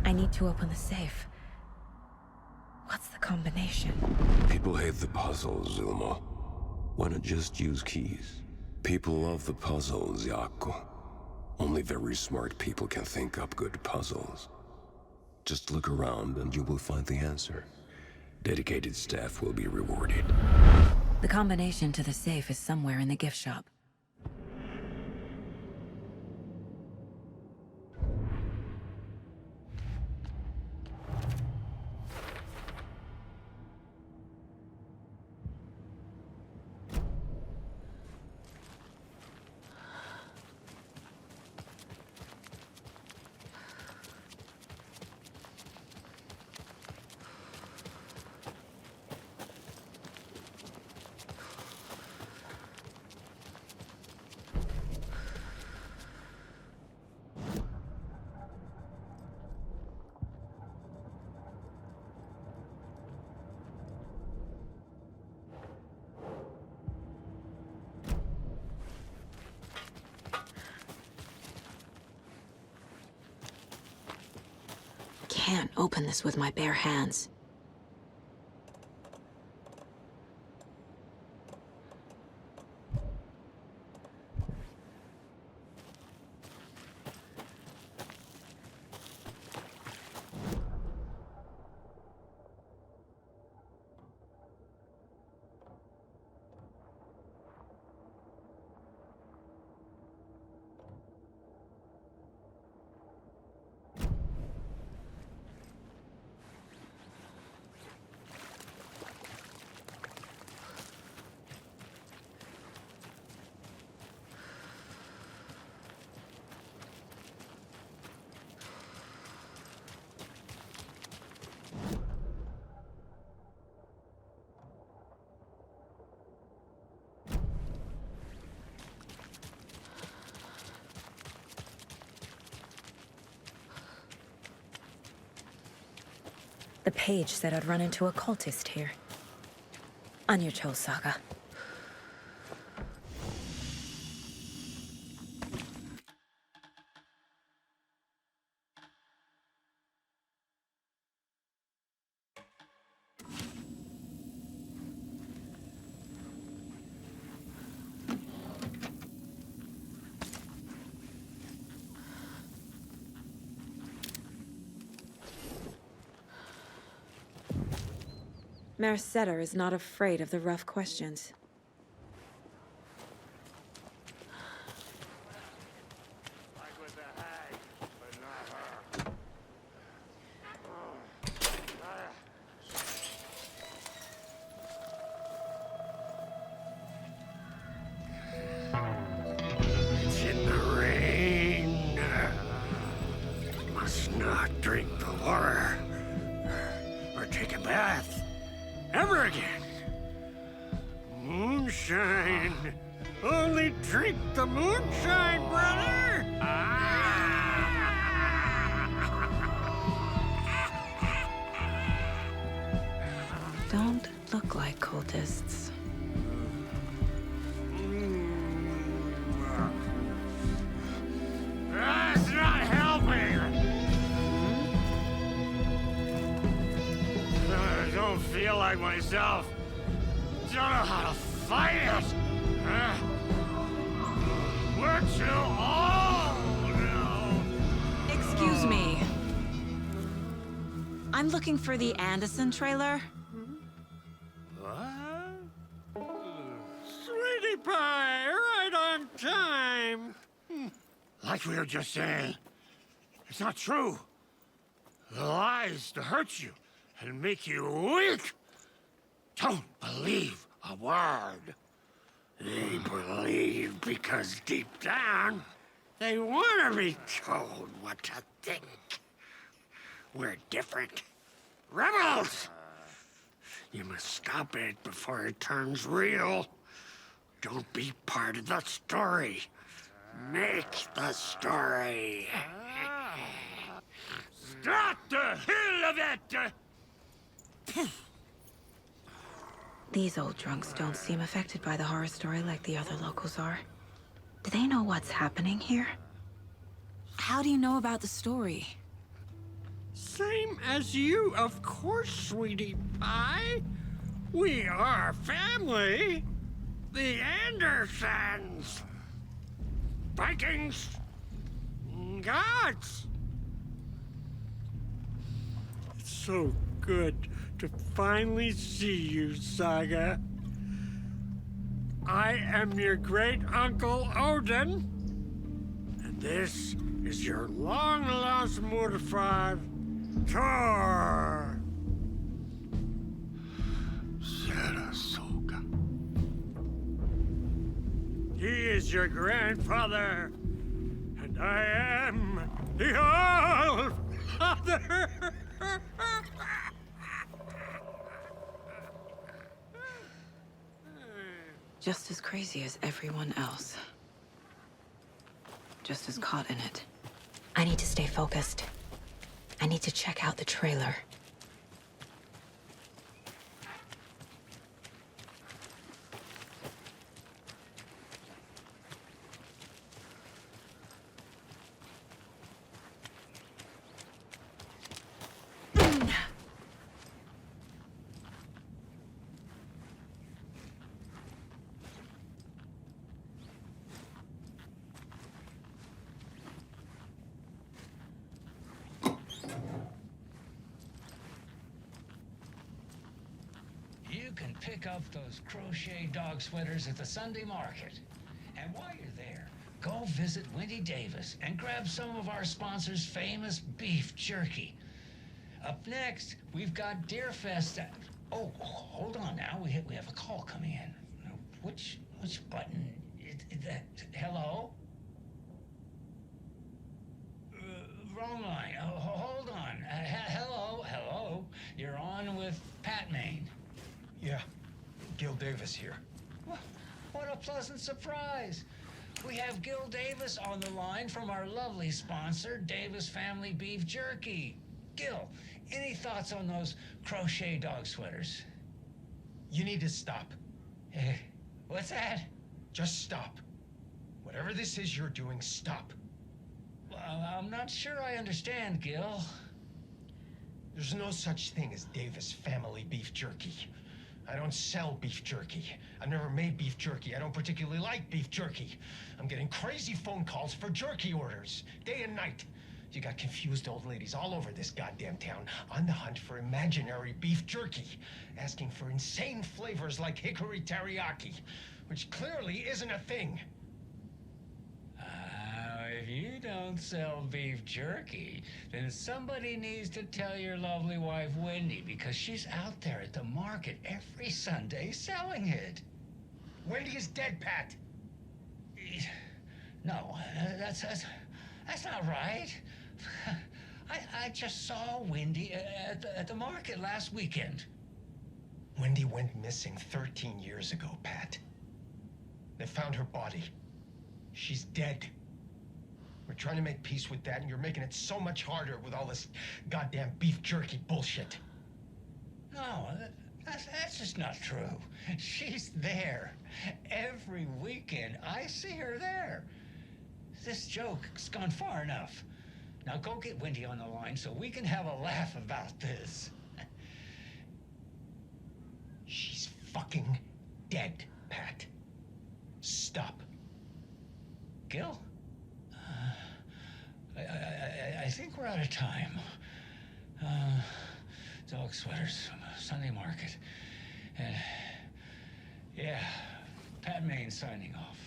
I need to open the safe. What's the combination? People hate the puzzles, Zulma. Why not just use keys? People love the puzzles, Yaku. Only very smart people can think up good puzzles. Just look around and you will find the answer. Dedicated staff will be rewarded. The combination to the safe is somewhere in the gift shop. Can't open this with my bare hands. The page said I'd run into a cultist here. On your toes, Saga. Mercetter is not afraid of the rough questions. It's in the rain. Must not drink the water or take a bath ever again. Moonshine. Only drink the moonshine, brother. like cultists. That's not helping! I don't feel like myself. Don't know how to fight it! We're too old now! Excuse me. I'm looking for the Anderson trailer. What? Sweetie pie, right on time! Like we were just saying, it's not true. The lies to hurt you and make you weak. Don't believe a word. They believe because deep down, they want to be told what to think. We're different. Rebels! You must stop it before it turns real. Don't be part of the story. Make the story. Stop the hell of it! These old drunks don't seem affected by the horror story like the other locals are. Do they know what's happening here? How do you know about the story? Same as you, of course, sweetie pie. We are family. The Andersons. Vikings. Gods. It's so good to finally see you, Saga. I am your great-uncle Odin. And this is your long-lost mortified Thor. Sarasota. He is your grandfather, and I am the All-Father. Just as crazy as everyone else. Just as caught in it. I need to stay focused. I need to check out the trailer. You can pick up those crochet dog sweaters at the Sunday market. And while you're there, go visit Wendy Davis and grab some of our sponsor's famous beef jerky. Up next, we've got Deerfest. Oh, hold on now. We have a call coming in. Which button? Hello? Wrong line. Hold on. Hello. You're on with Pat Maine. Yeah, Gil Davis here. What a pleasant surprise. We have Gil Davis on the line from our lovely sponsor, Davis Family Beef Jerky. Gil, any thoughts on those crochet dog sweaters? You need to stop. What's that? Just stop. Whatever this is you're doing, stop. Well, I'm not sure I understand, Gil. There's no such thing as Davis Family Beef Jerky. I don't sell beef jerky. I've never made beef jerky. I don't particularly like beef jerky. I'm getting crazy phone calls for jerky orders, day and night. You got confused old ladies all over this goddamn town on the hunt for imaginary beef jerky, asking for insane flavors like hickory teriyaki, which clearly isn't a thing. If you don't sell beef jerky, then somebody needs to tell your lovely wife, Wendy, because she's out there at the market every Sunday selling it. Wendy is dead, Pat. No, that's not right. I just saw Wendy at the market last weekend. Wendy went missing 13 years ago, Pat. They found her body. She's dead. We're trying to make peace with that, and you're making it so much harder with all this goddamn beef jerky bullshit. No, That's just not true. She's there. Every weekend, I see her there. This joke's gone far enough. Now go get Wendy on the line so we can have a laugh about this. She's fucking dead, Pat. Stop. Gil? I think we're out of time. Dog sweaters, Sunday market. And yeah, Pat Maine signing off.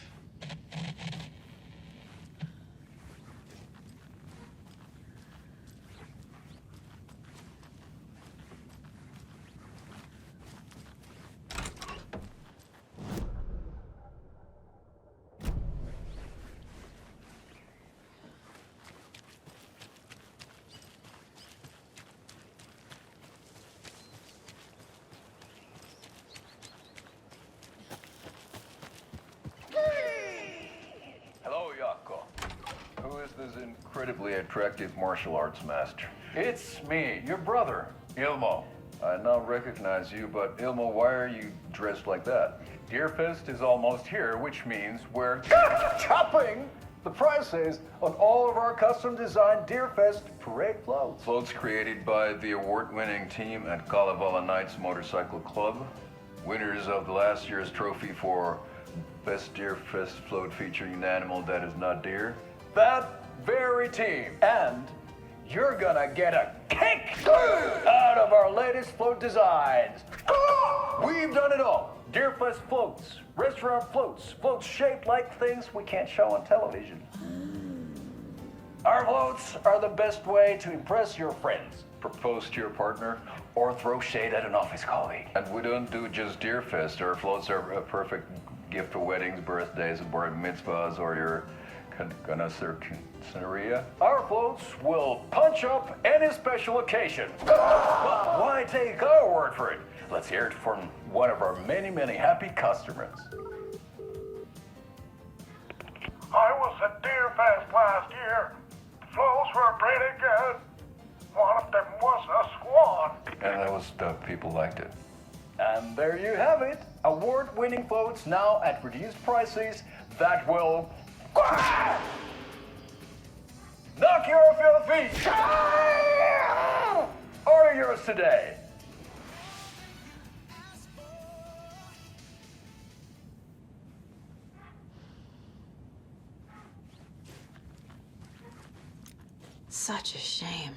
Hello, Yako. Who is this incredibly attractive martial arts master? It's me, your brother, Ilmo. I now recognize you, but Ilmo, why are you dressed like that? Deerfest is almost here, which means we're chopping the prices on all of our custom-designed Deerfest parade floats. Floats created by the award-winning team at Kalevala Knights Motorcycle Club, winners of the last year's trophy for Best Deerfest float featuring an animal that is not deer. That very team. And you're gonna get a kick out of our latest float designs. We've done it all. Deerfest floats, restaurant floats, floats shaped like things we can't show on television. Our floats are the best way to impress your friends, propose to your partner, or throw shade at an office colleague. And we don't do just Deerfest. Our floats are a perfect gift for weddings, birthdays, bar mitzvahs, or your Scenaria. Our floats will punch up any special occasion. But why take our word for it? Let's hear it from one of our many, many happy customers. I was at Deerfest last year. The floats were pretty good. One of them was a swan. And that was the people liked it. And there you have it. Award-winning floats now at reduced prices that will knock you off your feet. Order yours today. Such a shame.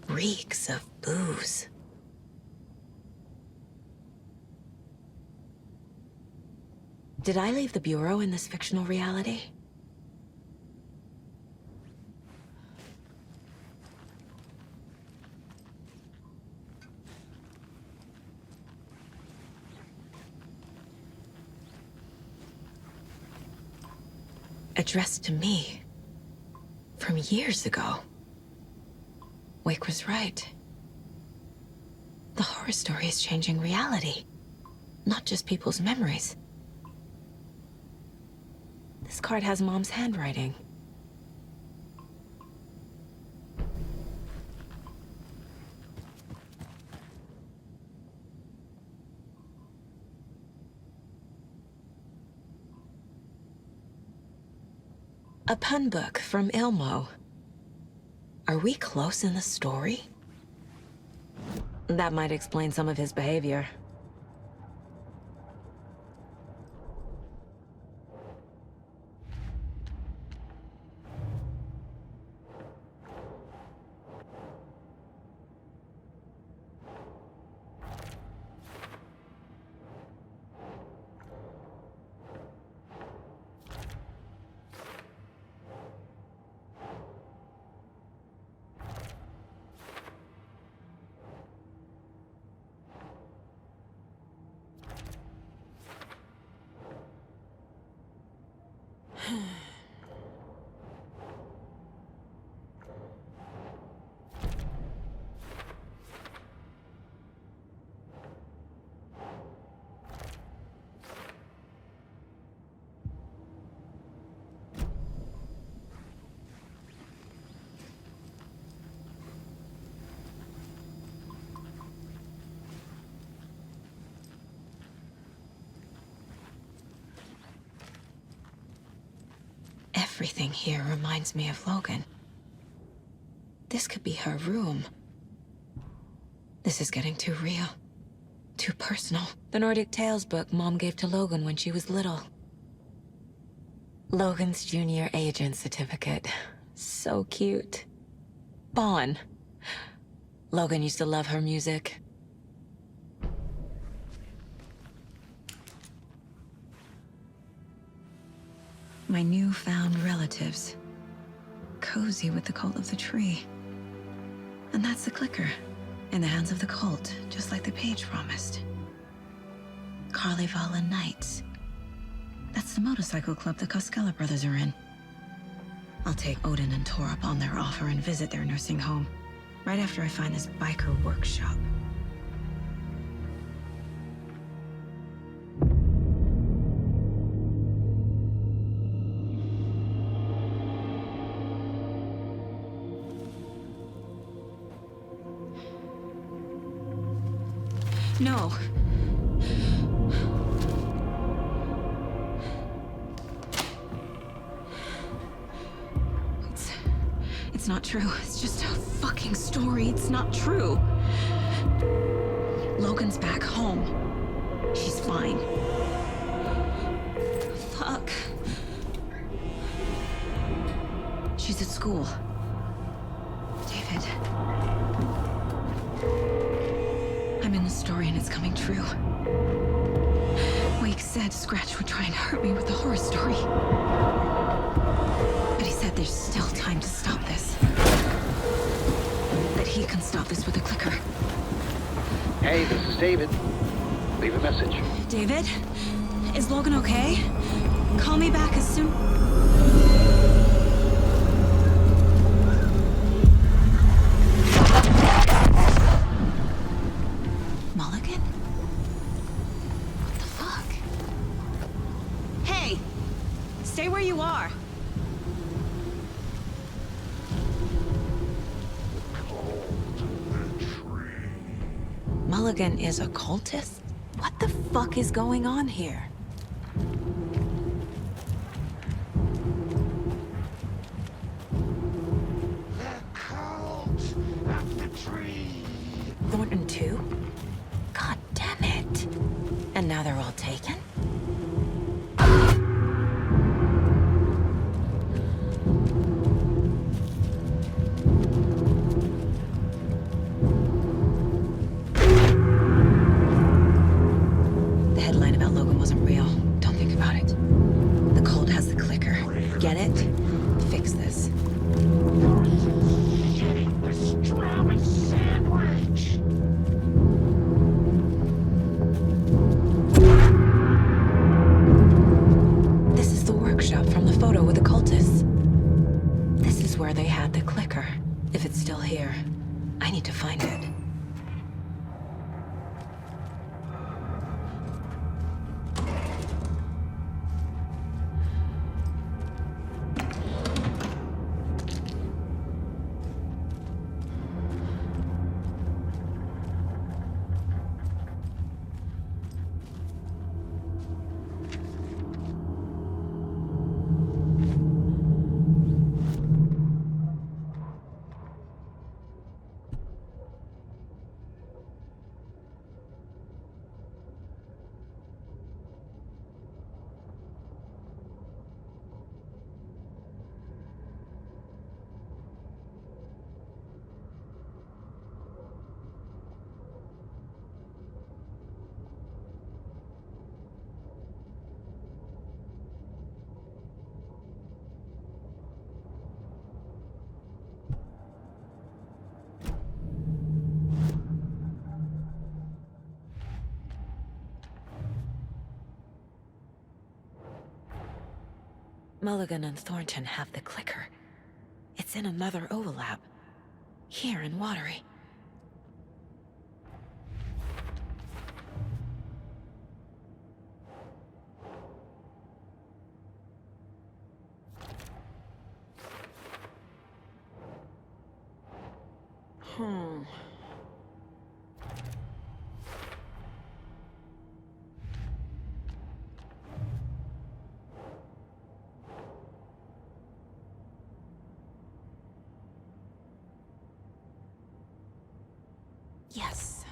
Reeks of booze. Did I leave the Bureau in this fictional reality? Addressed to me. From years ago. Wake was right. The horror story is changing reality, not just people's memories. This card has Mom's handwriting. A pun book from Ilmo. Are we close in the story? That might explain some of his behavior. Everything here reminds me of Logan. This could be her room. This is getting too real. Too personal. The Nordic Tales book Mom gave to Logan when she was little. Logan's junior agent certificate. So cute. Bon. Logan used to love her music. My newfound relatives. Cozy with the cult of the tree. And that's the clicker. In the hands of the cult, just like the page promised. Carnival Nights. That's the motorcycle club the Koskela brothers are in. I'll take Odin and Tor up on their offer and visit their nursing home. Right after I find this biker workshop. No. It's not true. It's just a fucking story. It's not true. Logan's back home. She's fine. Fuck. She's at school. David. I'm in the story and it's coming true. Wake said Scratch would try and hurt me with the horror story. But he said there's still time to stop this. That he can stop this with a clicker. Hey, this is David. Leave a message. David? Is Logan okay? Call me back as soon... Mulligan? What the fuck? Hey! Stay where you are! Mulligan is a cultist? What the fuck is going on here? The cult of the tree. Thornton too? God damn it. And now they're all taken? The headline about Logan wasn't real. Don't think about it. The cult has the clicker. Get it? Fix this. Pastrami sandwich. This is the workshop from the photo with the cultists. This is where they had the clicker. If it's still here, I need to find it. Mulligan and Thornton have the clicker. It's in another overlap. Here in Watery. Yes.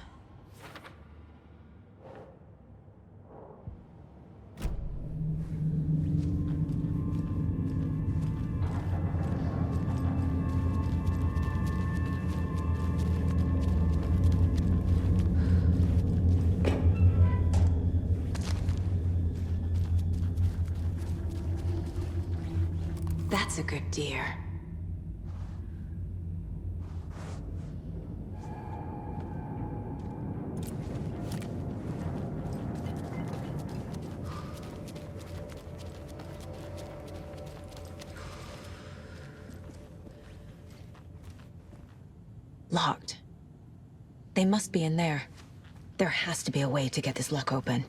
That's a good deer. Locked. They must be in there. There has to be a way to get this lock open.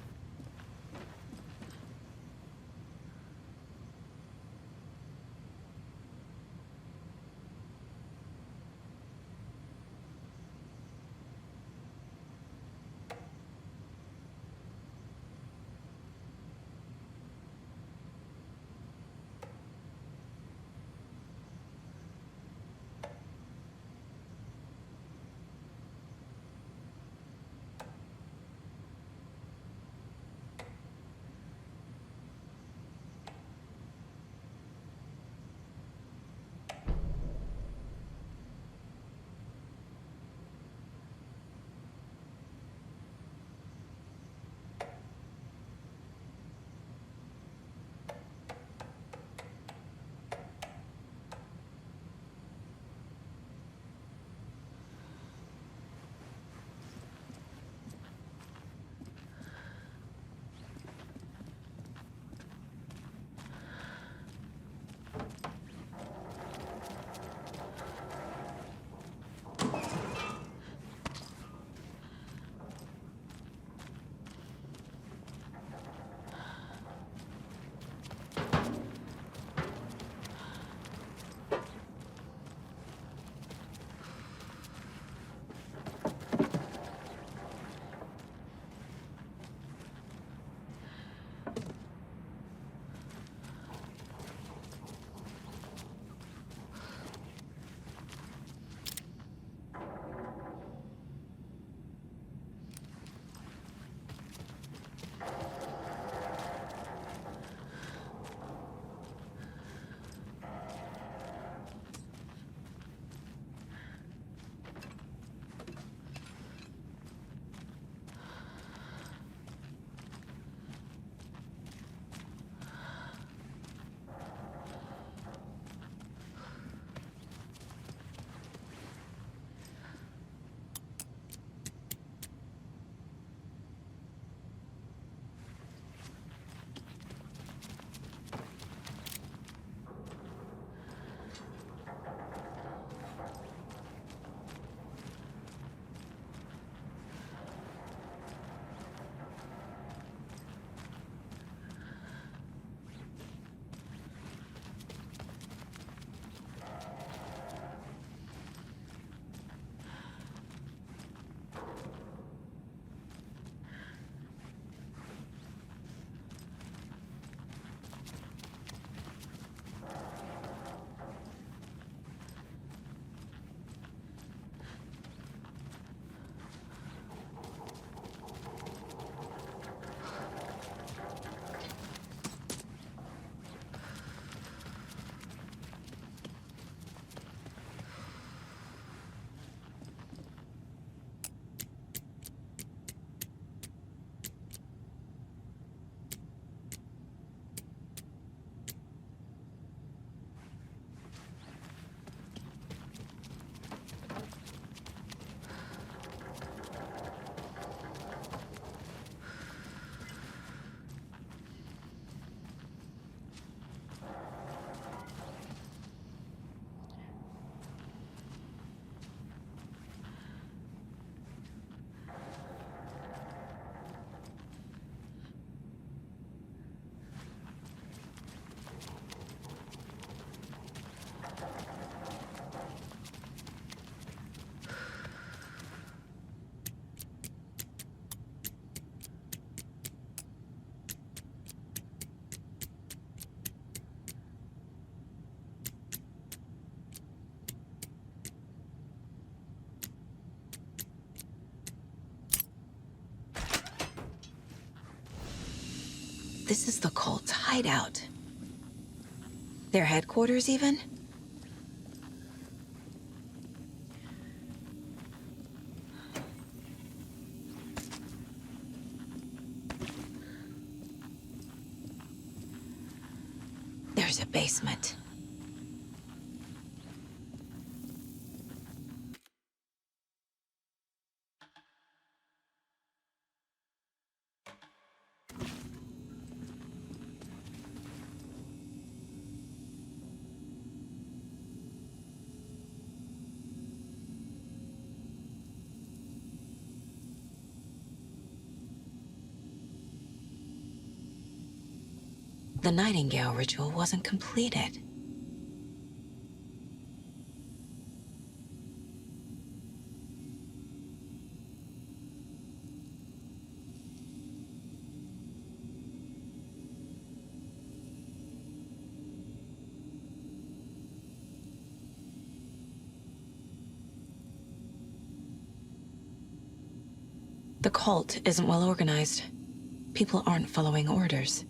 This is the cult's hideout. Their headquarters, even? There's a basement. The Nightingale ritual wasn't completed. The cult isn't well organized. People aren't following orders.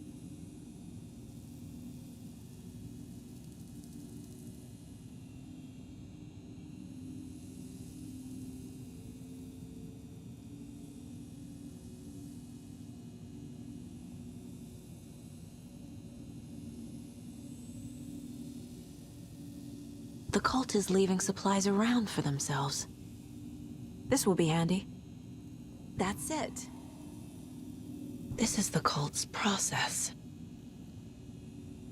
The cult is leaving supplies around for themselves. This will be handy. That's it. This is the cult's process.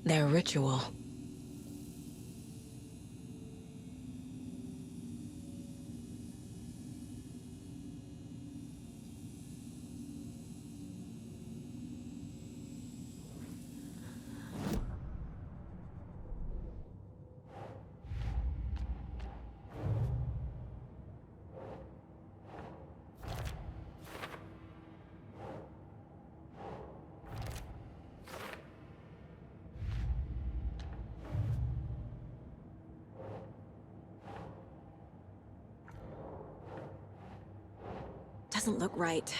Their ritual. Doesn't look right.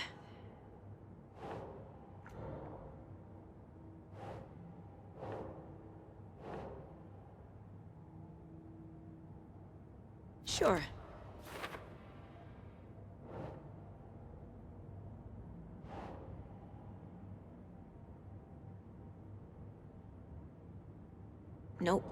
Sure. Nope.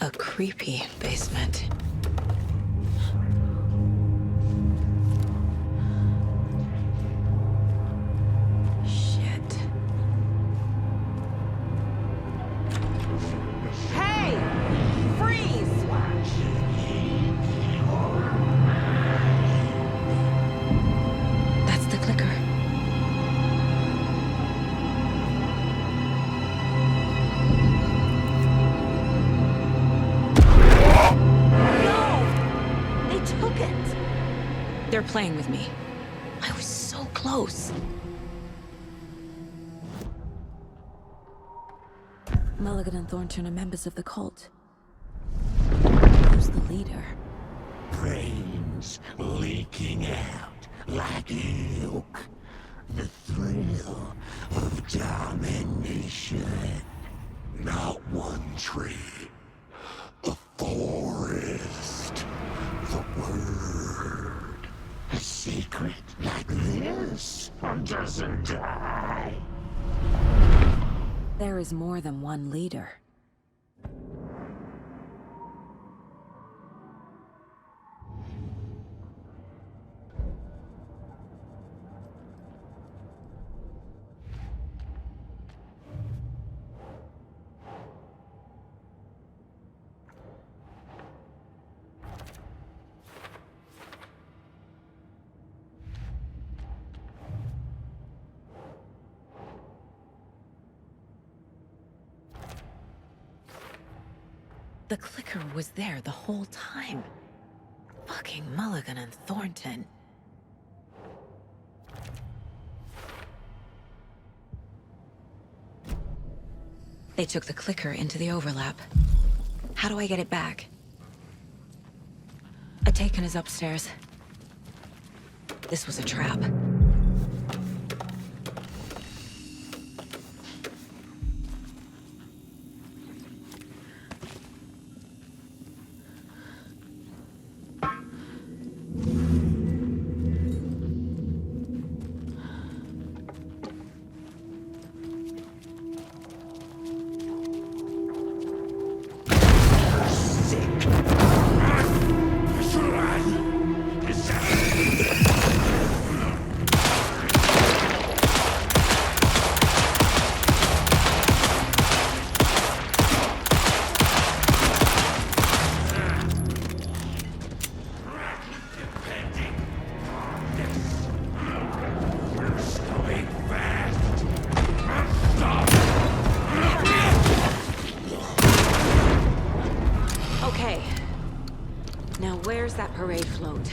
A creepy basement. Shit. Hey! Freeze! That's the clicker. They're playing with me. I was so close. Mulligan and Thornton are members of the cult. Who's the leader? Brains leaking out like milk. The thrill of domination. Not one tree. A forest. The word. A secret like this doesn't die. There is more than one leader. The clicker was there the whole time. Fucking Mulligan and Thornton. They took the clicker into the overlap. How do I get it back? A taken is upstairs. This was a trap. Okay. Now where's that parade float?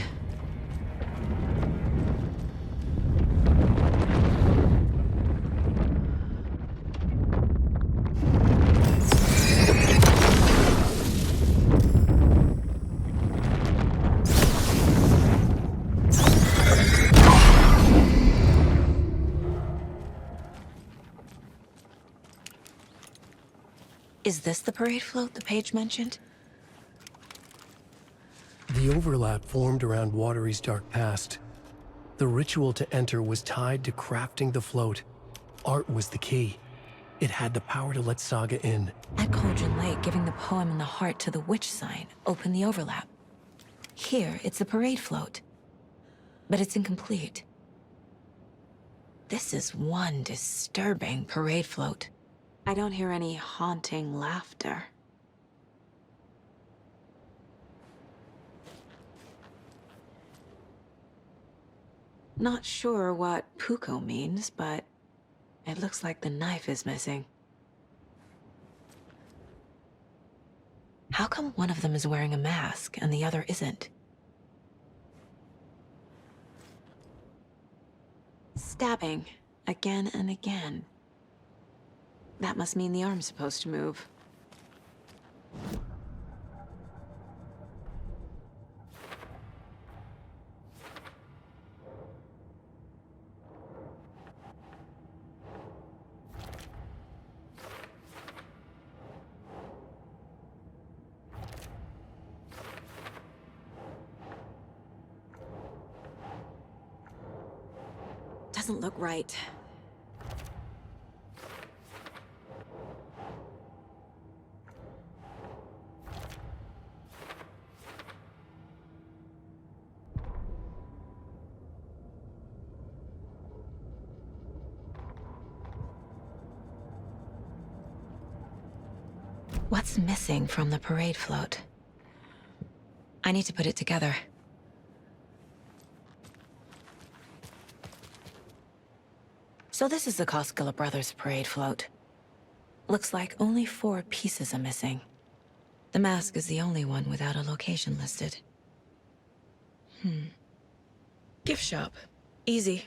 Is this the parade float the page mentioned? The overlap formed around Watery's dark past. The ritual to enter was tied to crafting the float. Art was the key. It had the power to let Saga in. At Cauldron Lake, giving the poem and the heart to the witch sign opened the overlap. Here, it's the parade float. But it's incomplete. This is one disturbing parade float. I don't hear any haunting laughter. Not sure what Puko means, but it looks like the knife is missing. How come one of them is wearing a mask and the other isn't? Stabbing, again and again. That must mean the arm's supposed to move. Doesn't look right. What's missing from the parade float? I need to put it together. So this is the Koskela Brothers parade float. Looks like only 4 pieces are missing. The mask is the only one without a location listed. Gift shop. Easy.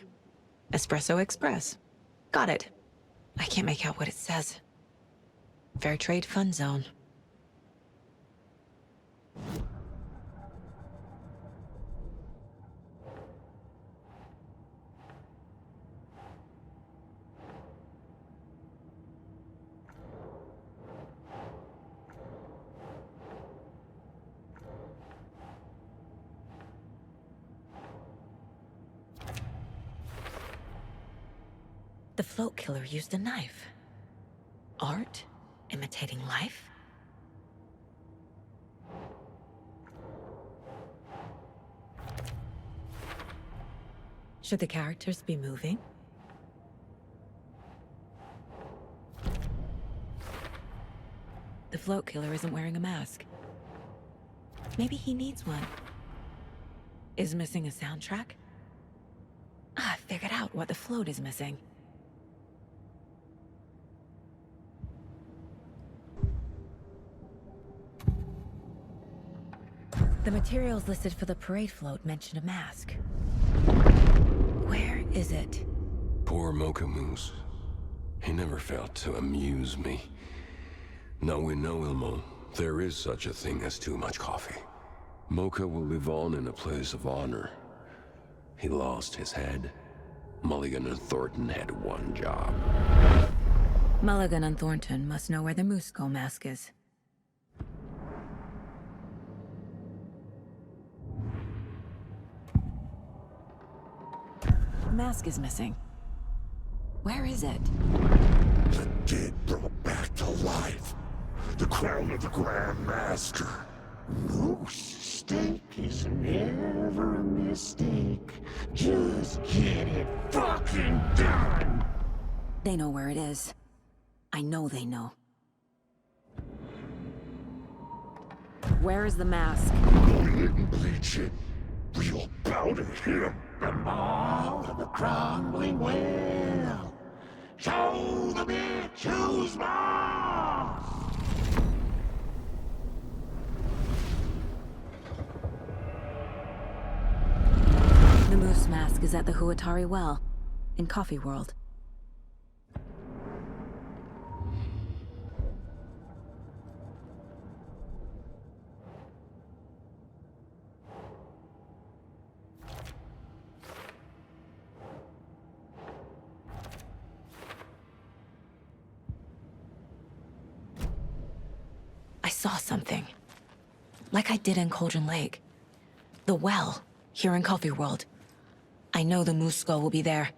Espresso Express. Got it. I can't make out what it says. Fair Trade Fun Zone. The float killer used a knife. Art? Imitating life? Should the characters be moving? The float killer isn't wearing a mask. Maybe he needs one. Is missing a soundtrack? I figured out what the float is missing. The materials listed for the parade float mention a mask. Where is it? Poor Mocha Moose. He never failed to amuse me. Now we know, Ilmo, there is such a thing as too much coffee. Mocha will live on in a place of honor. He lost his head. Mulligan and Thornton had one job. Mulligan and Thornton must know where the Moose Skull mask is. The mask is missing. Where is it? The dead brought back to life. The crown of the Grand Master. Moose steak is never a mistake. Just get it fucking done! They know where it is. I know they know. Where is the mask? Didn't bleach it. We'll bow to him. The maw of the crumbling well. Show the bitch who's boss! The Moose mask is at the Huatari Well, in Coffee World. I saw something. Like I did in Cauldron Lake. The well, here in Coffee World. I know the Moose Skull will be there.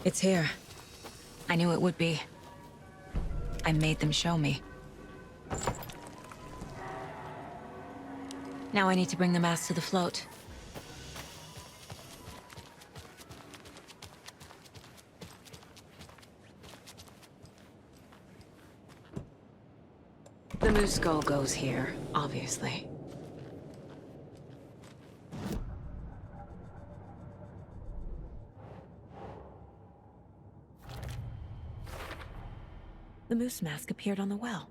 It's here. I knew it would be. I made them show me. Now I need to bring the mask to the float. The Moose Skull goes here, obviously. The moose mask appeared on the well.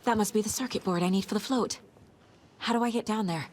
That must be the circuit board I need for the float. How do I get down there?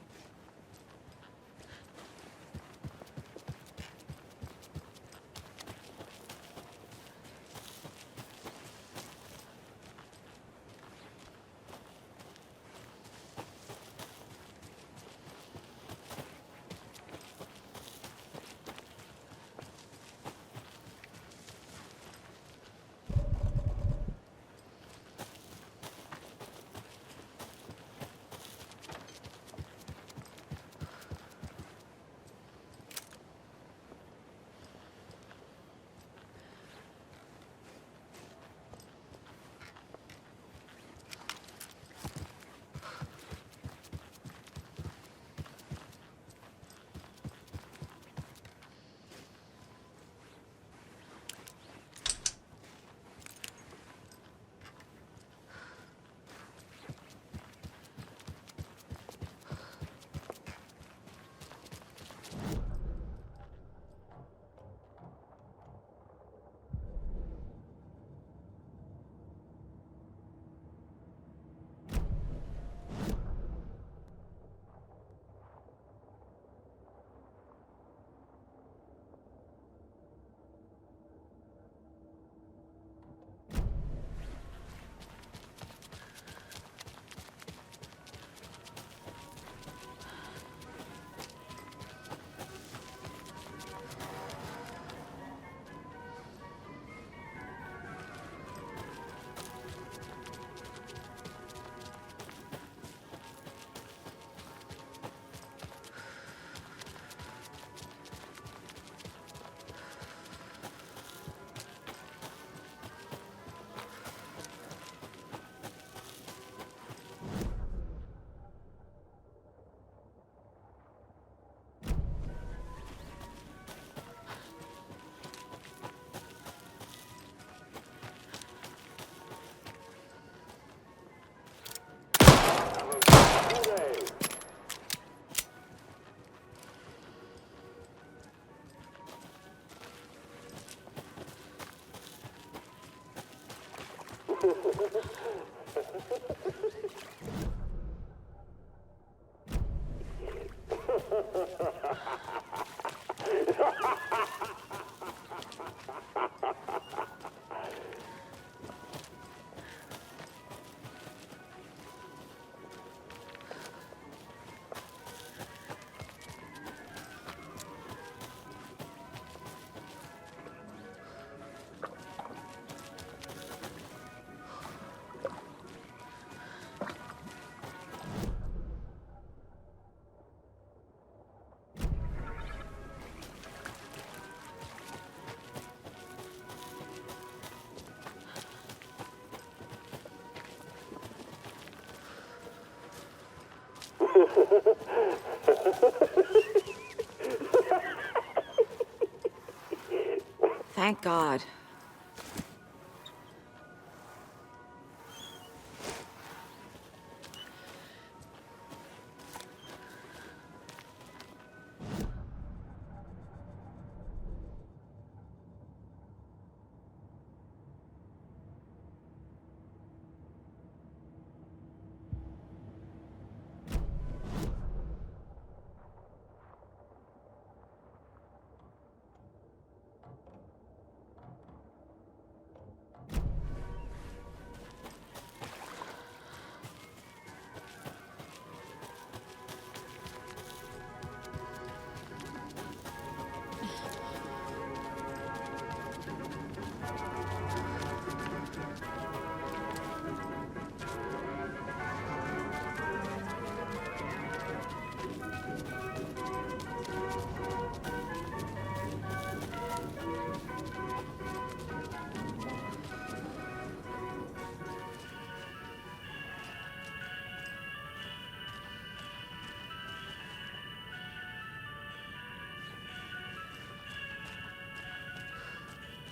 Thank God.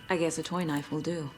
I guess a toy knife will do.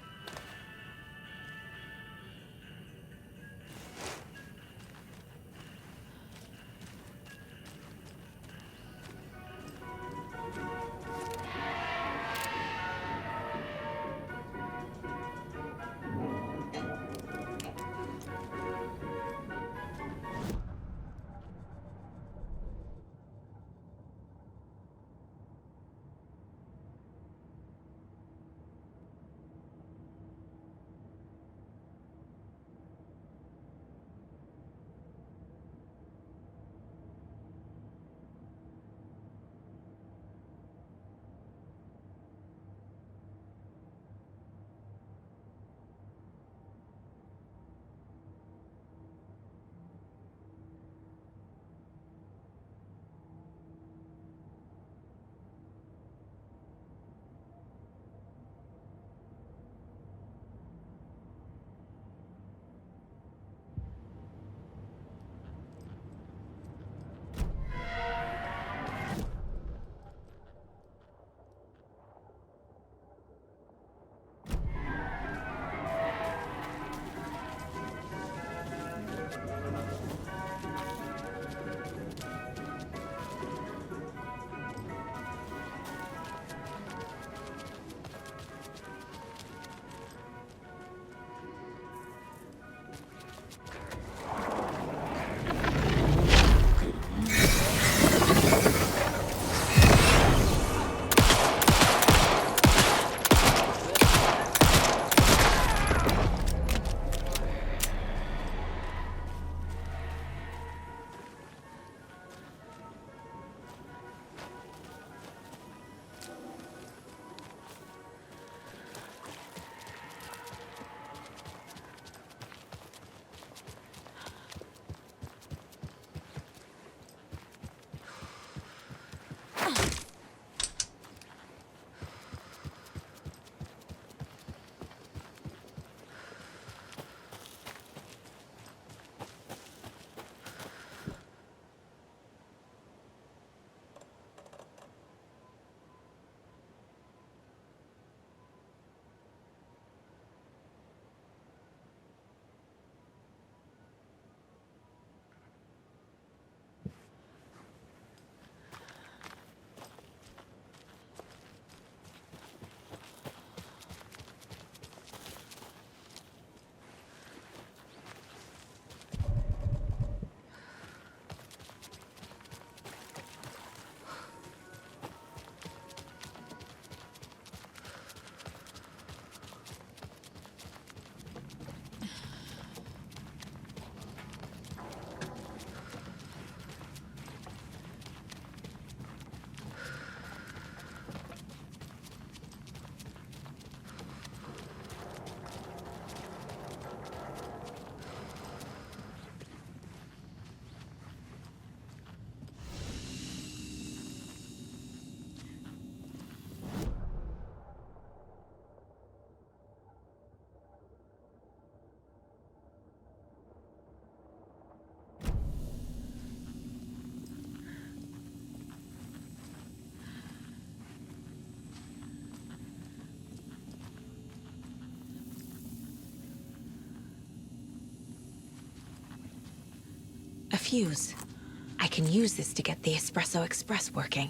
fuse. I can use this to get the Espresso Express working.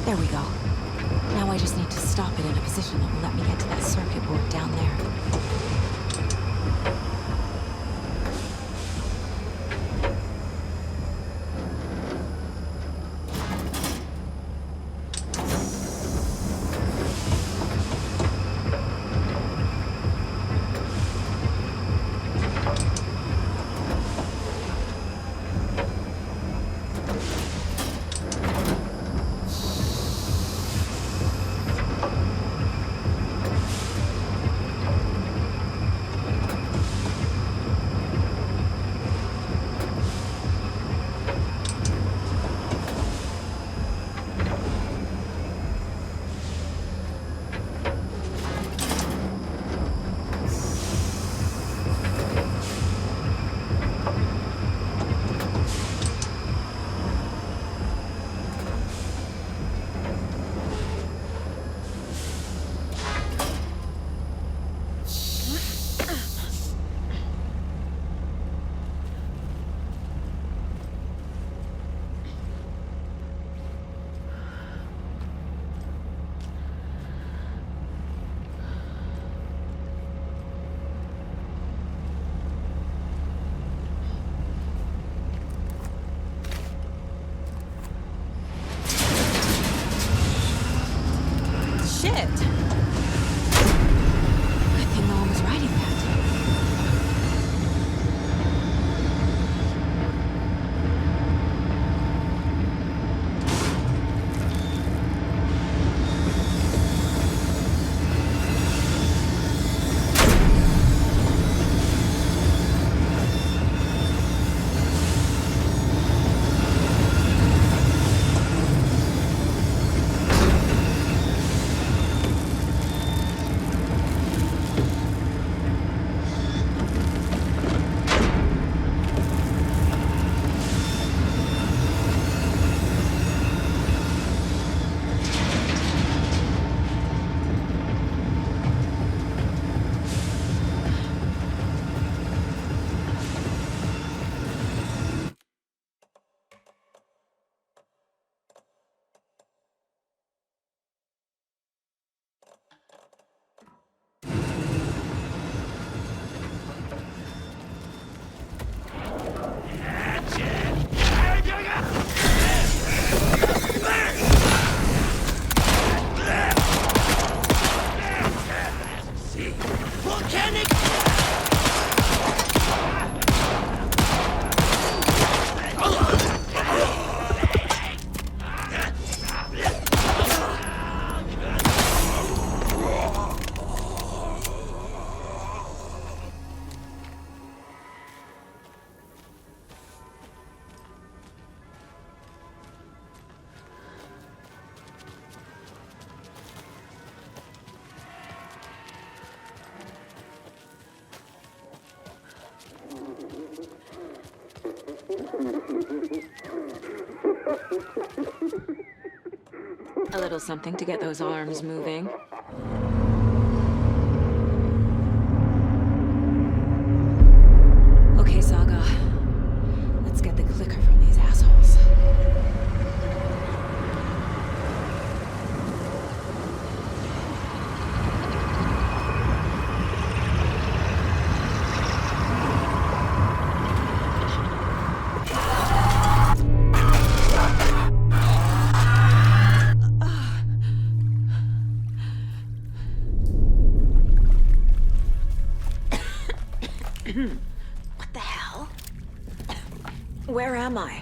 There we go. Now I just need to stop it in a position that will let me get to that circuit board down there. Shit! Good thing no one was riding that. A little something to get those arms moving. Okay, Saga. Let's get the clicker from these assholes. Where am I?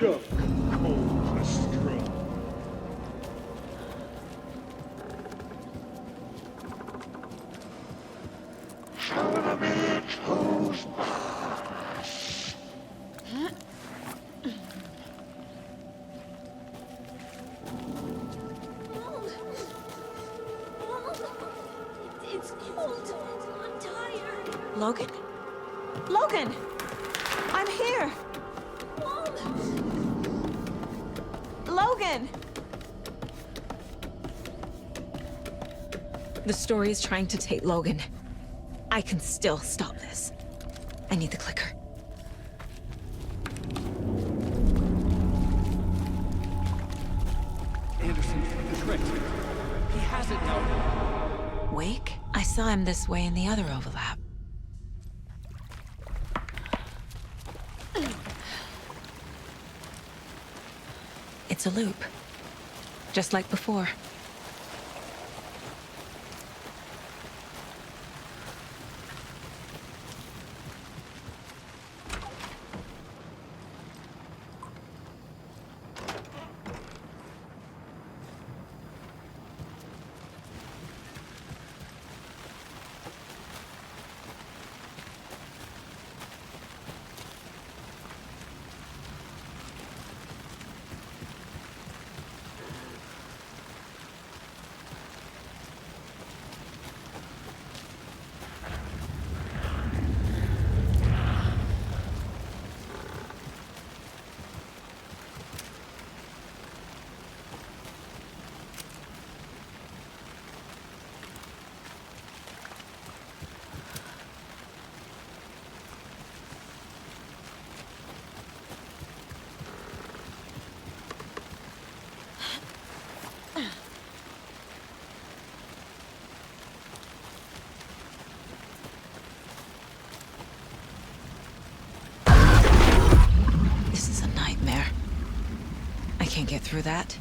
Chuck cold as straw. Show me who's boss. It's cold. I'm tired. Logan? Logan! I'm here! Logan! The story is trying to take Logan. I can still stop this. I need the clicker. Anderson, the trick. He has it now. Wake? I saw him this way in the other overlap. It's a loop. Just like before. Can't get through that.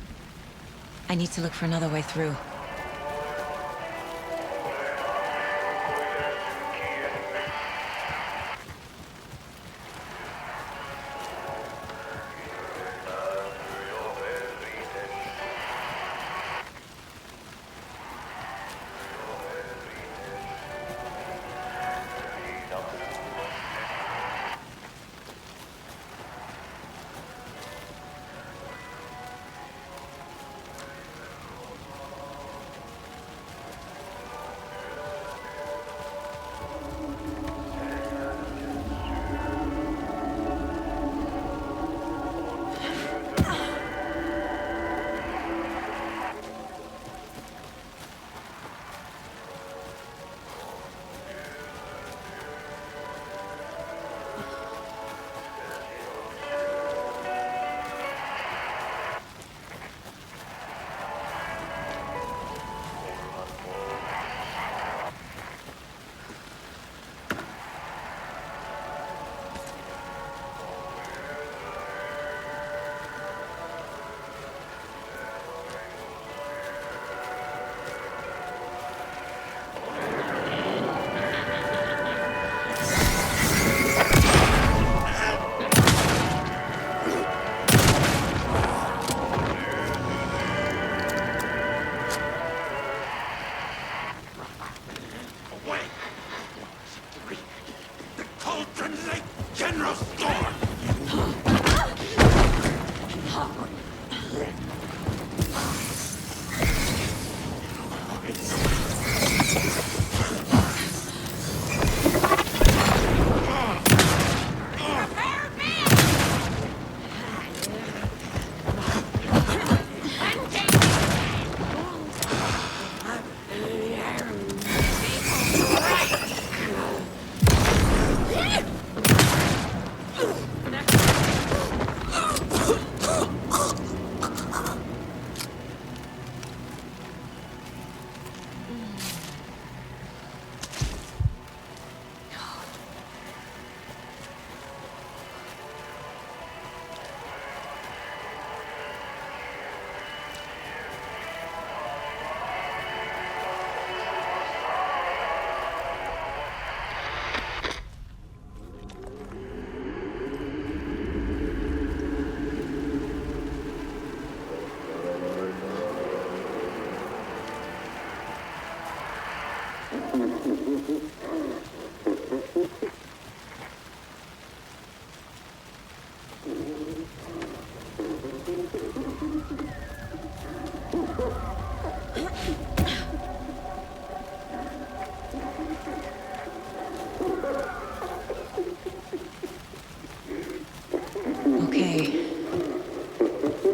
I need to look for another way through. Okay.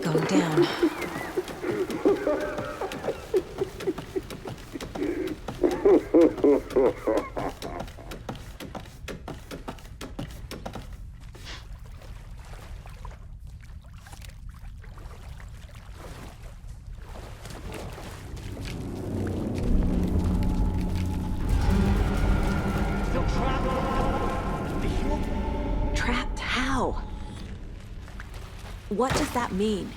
Going down. Trapped how? What does that mean?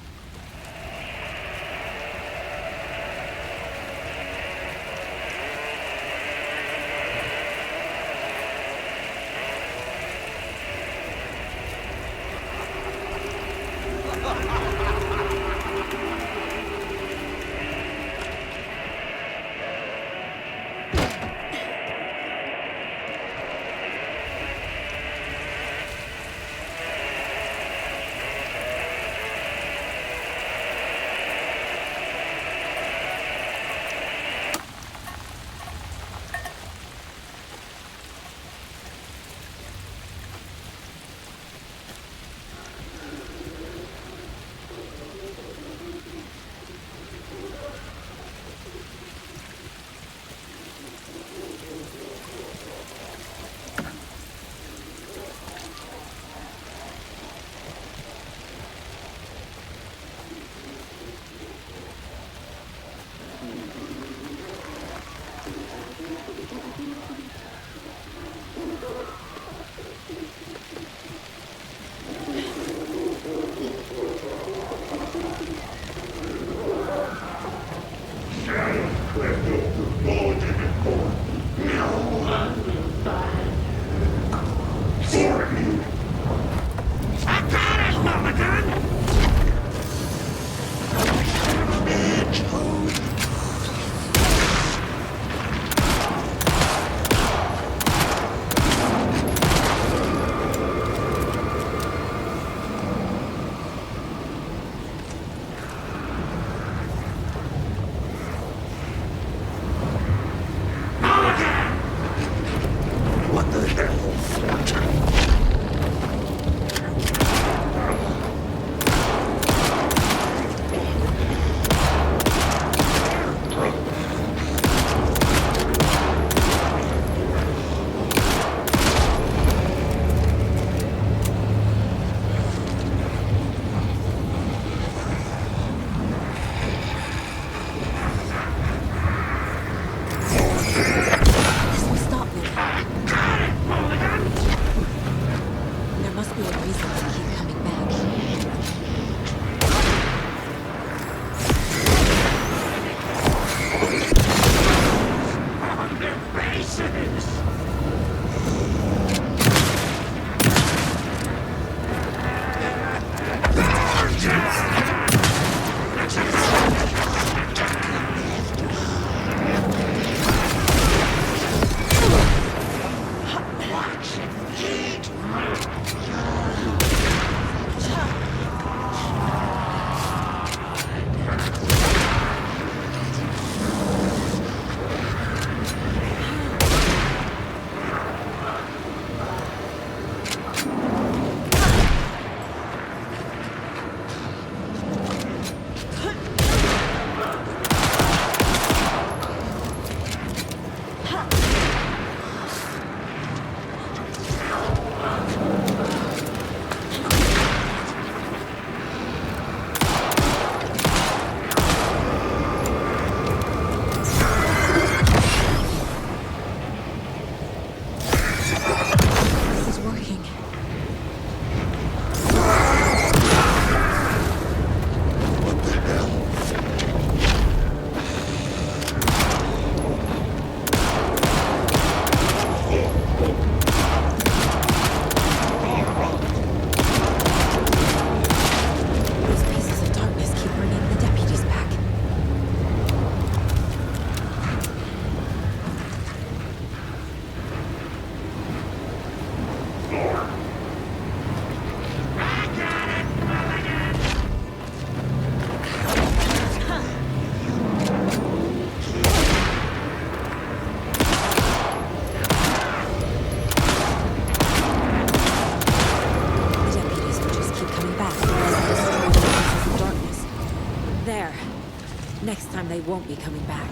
Next time they won't be coming back.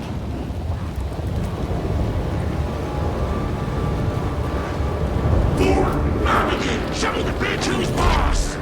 Show the bitch who's boss!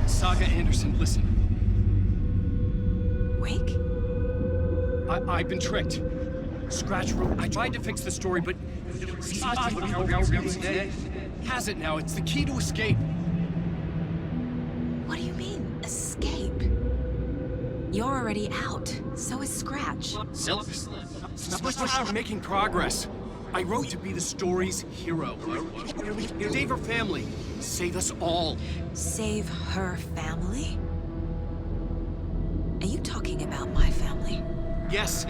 Saga Anderson, listen. Wake? I've been tricked. Scratch Room. I tried to fix the story, but has it now. It's the key to escape. What do you mean, escape? You're already out. So is Scratch. I'm making progress. I wrote to be the story's hero. Save her family. Save us all. Save her family? Are you talking about my family? Yes,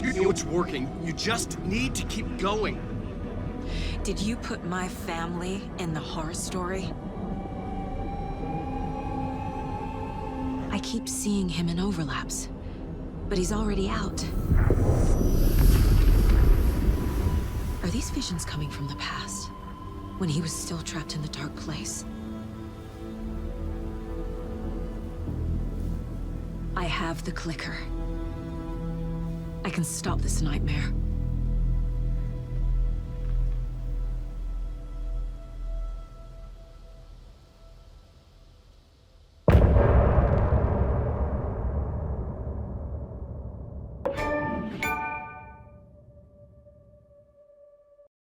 you know it's working. You just need to keep going. Did you put my family in the horror story? I keep seeing him in overlaps, but he's already out. Are these visions coming from the past, when he was still trapped in the dark place? I have the clicker. I can stop this nightmare.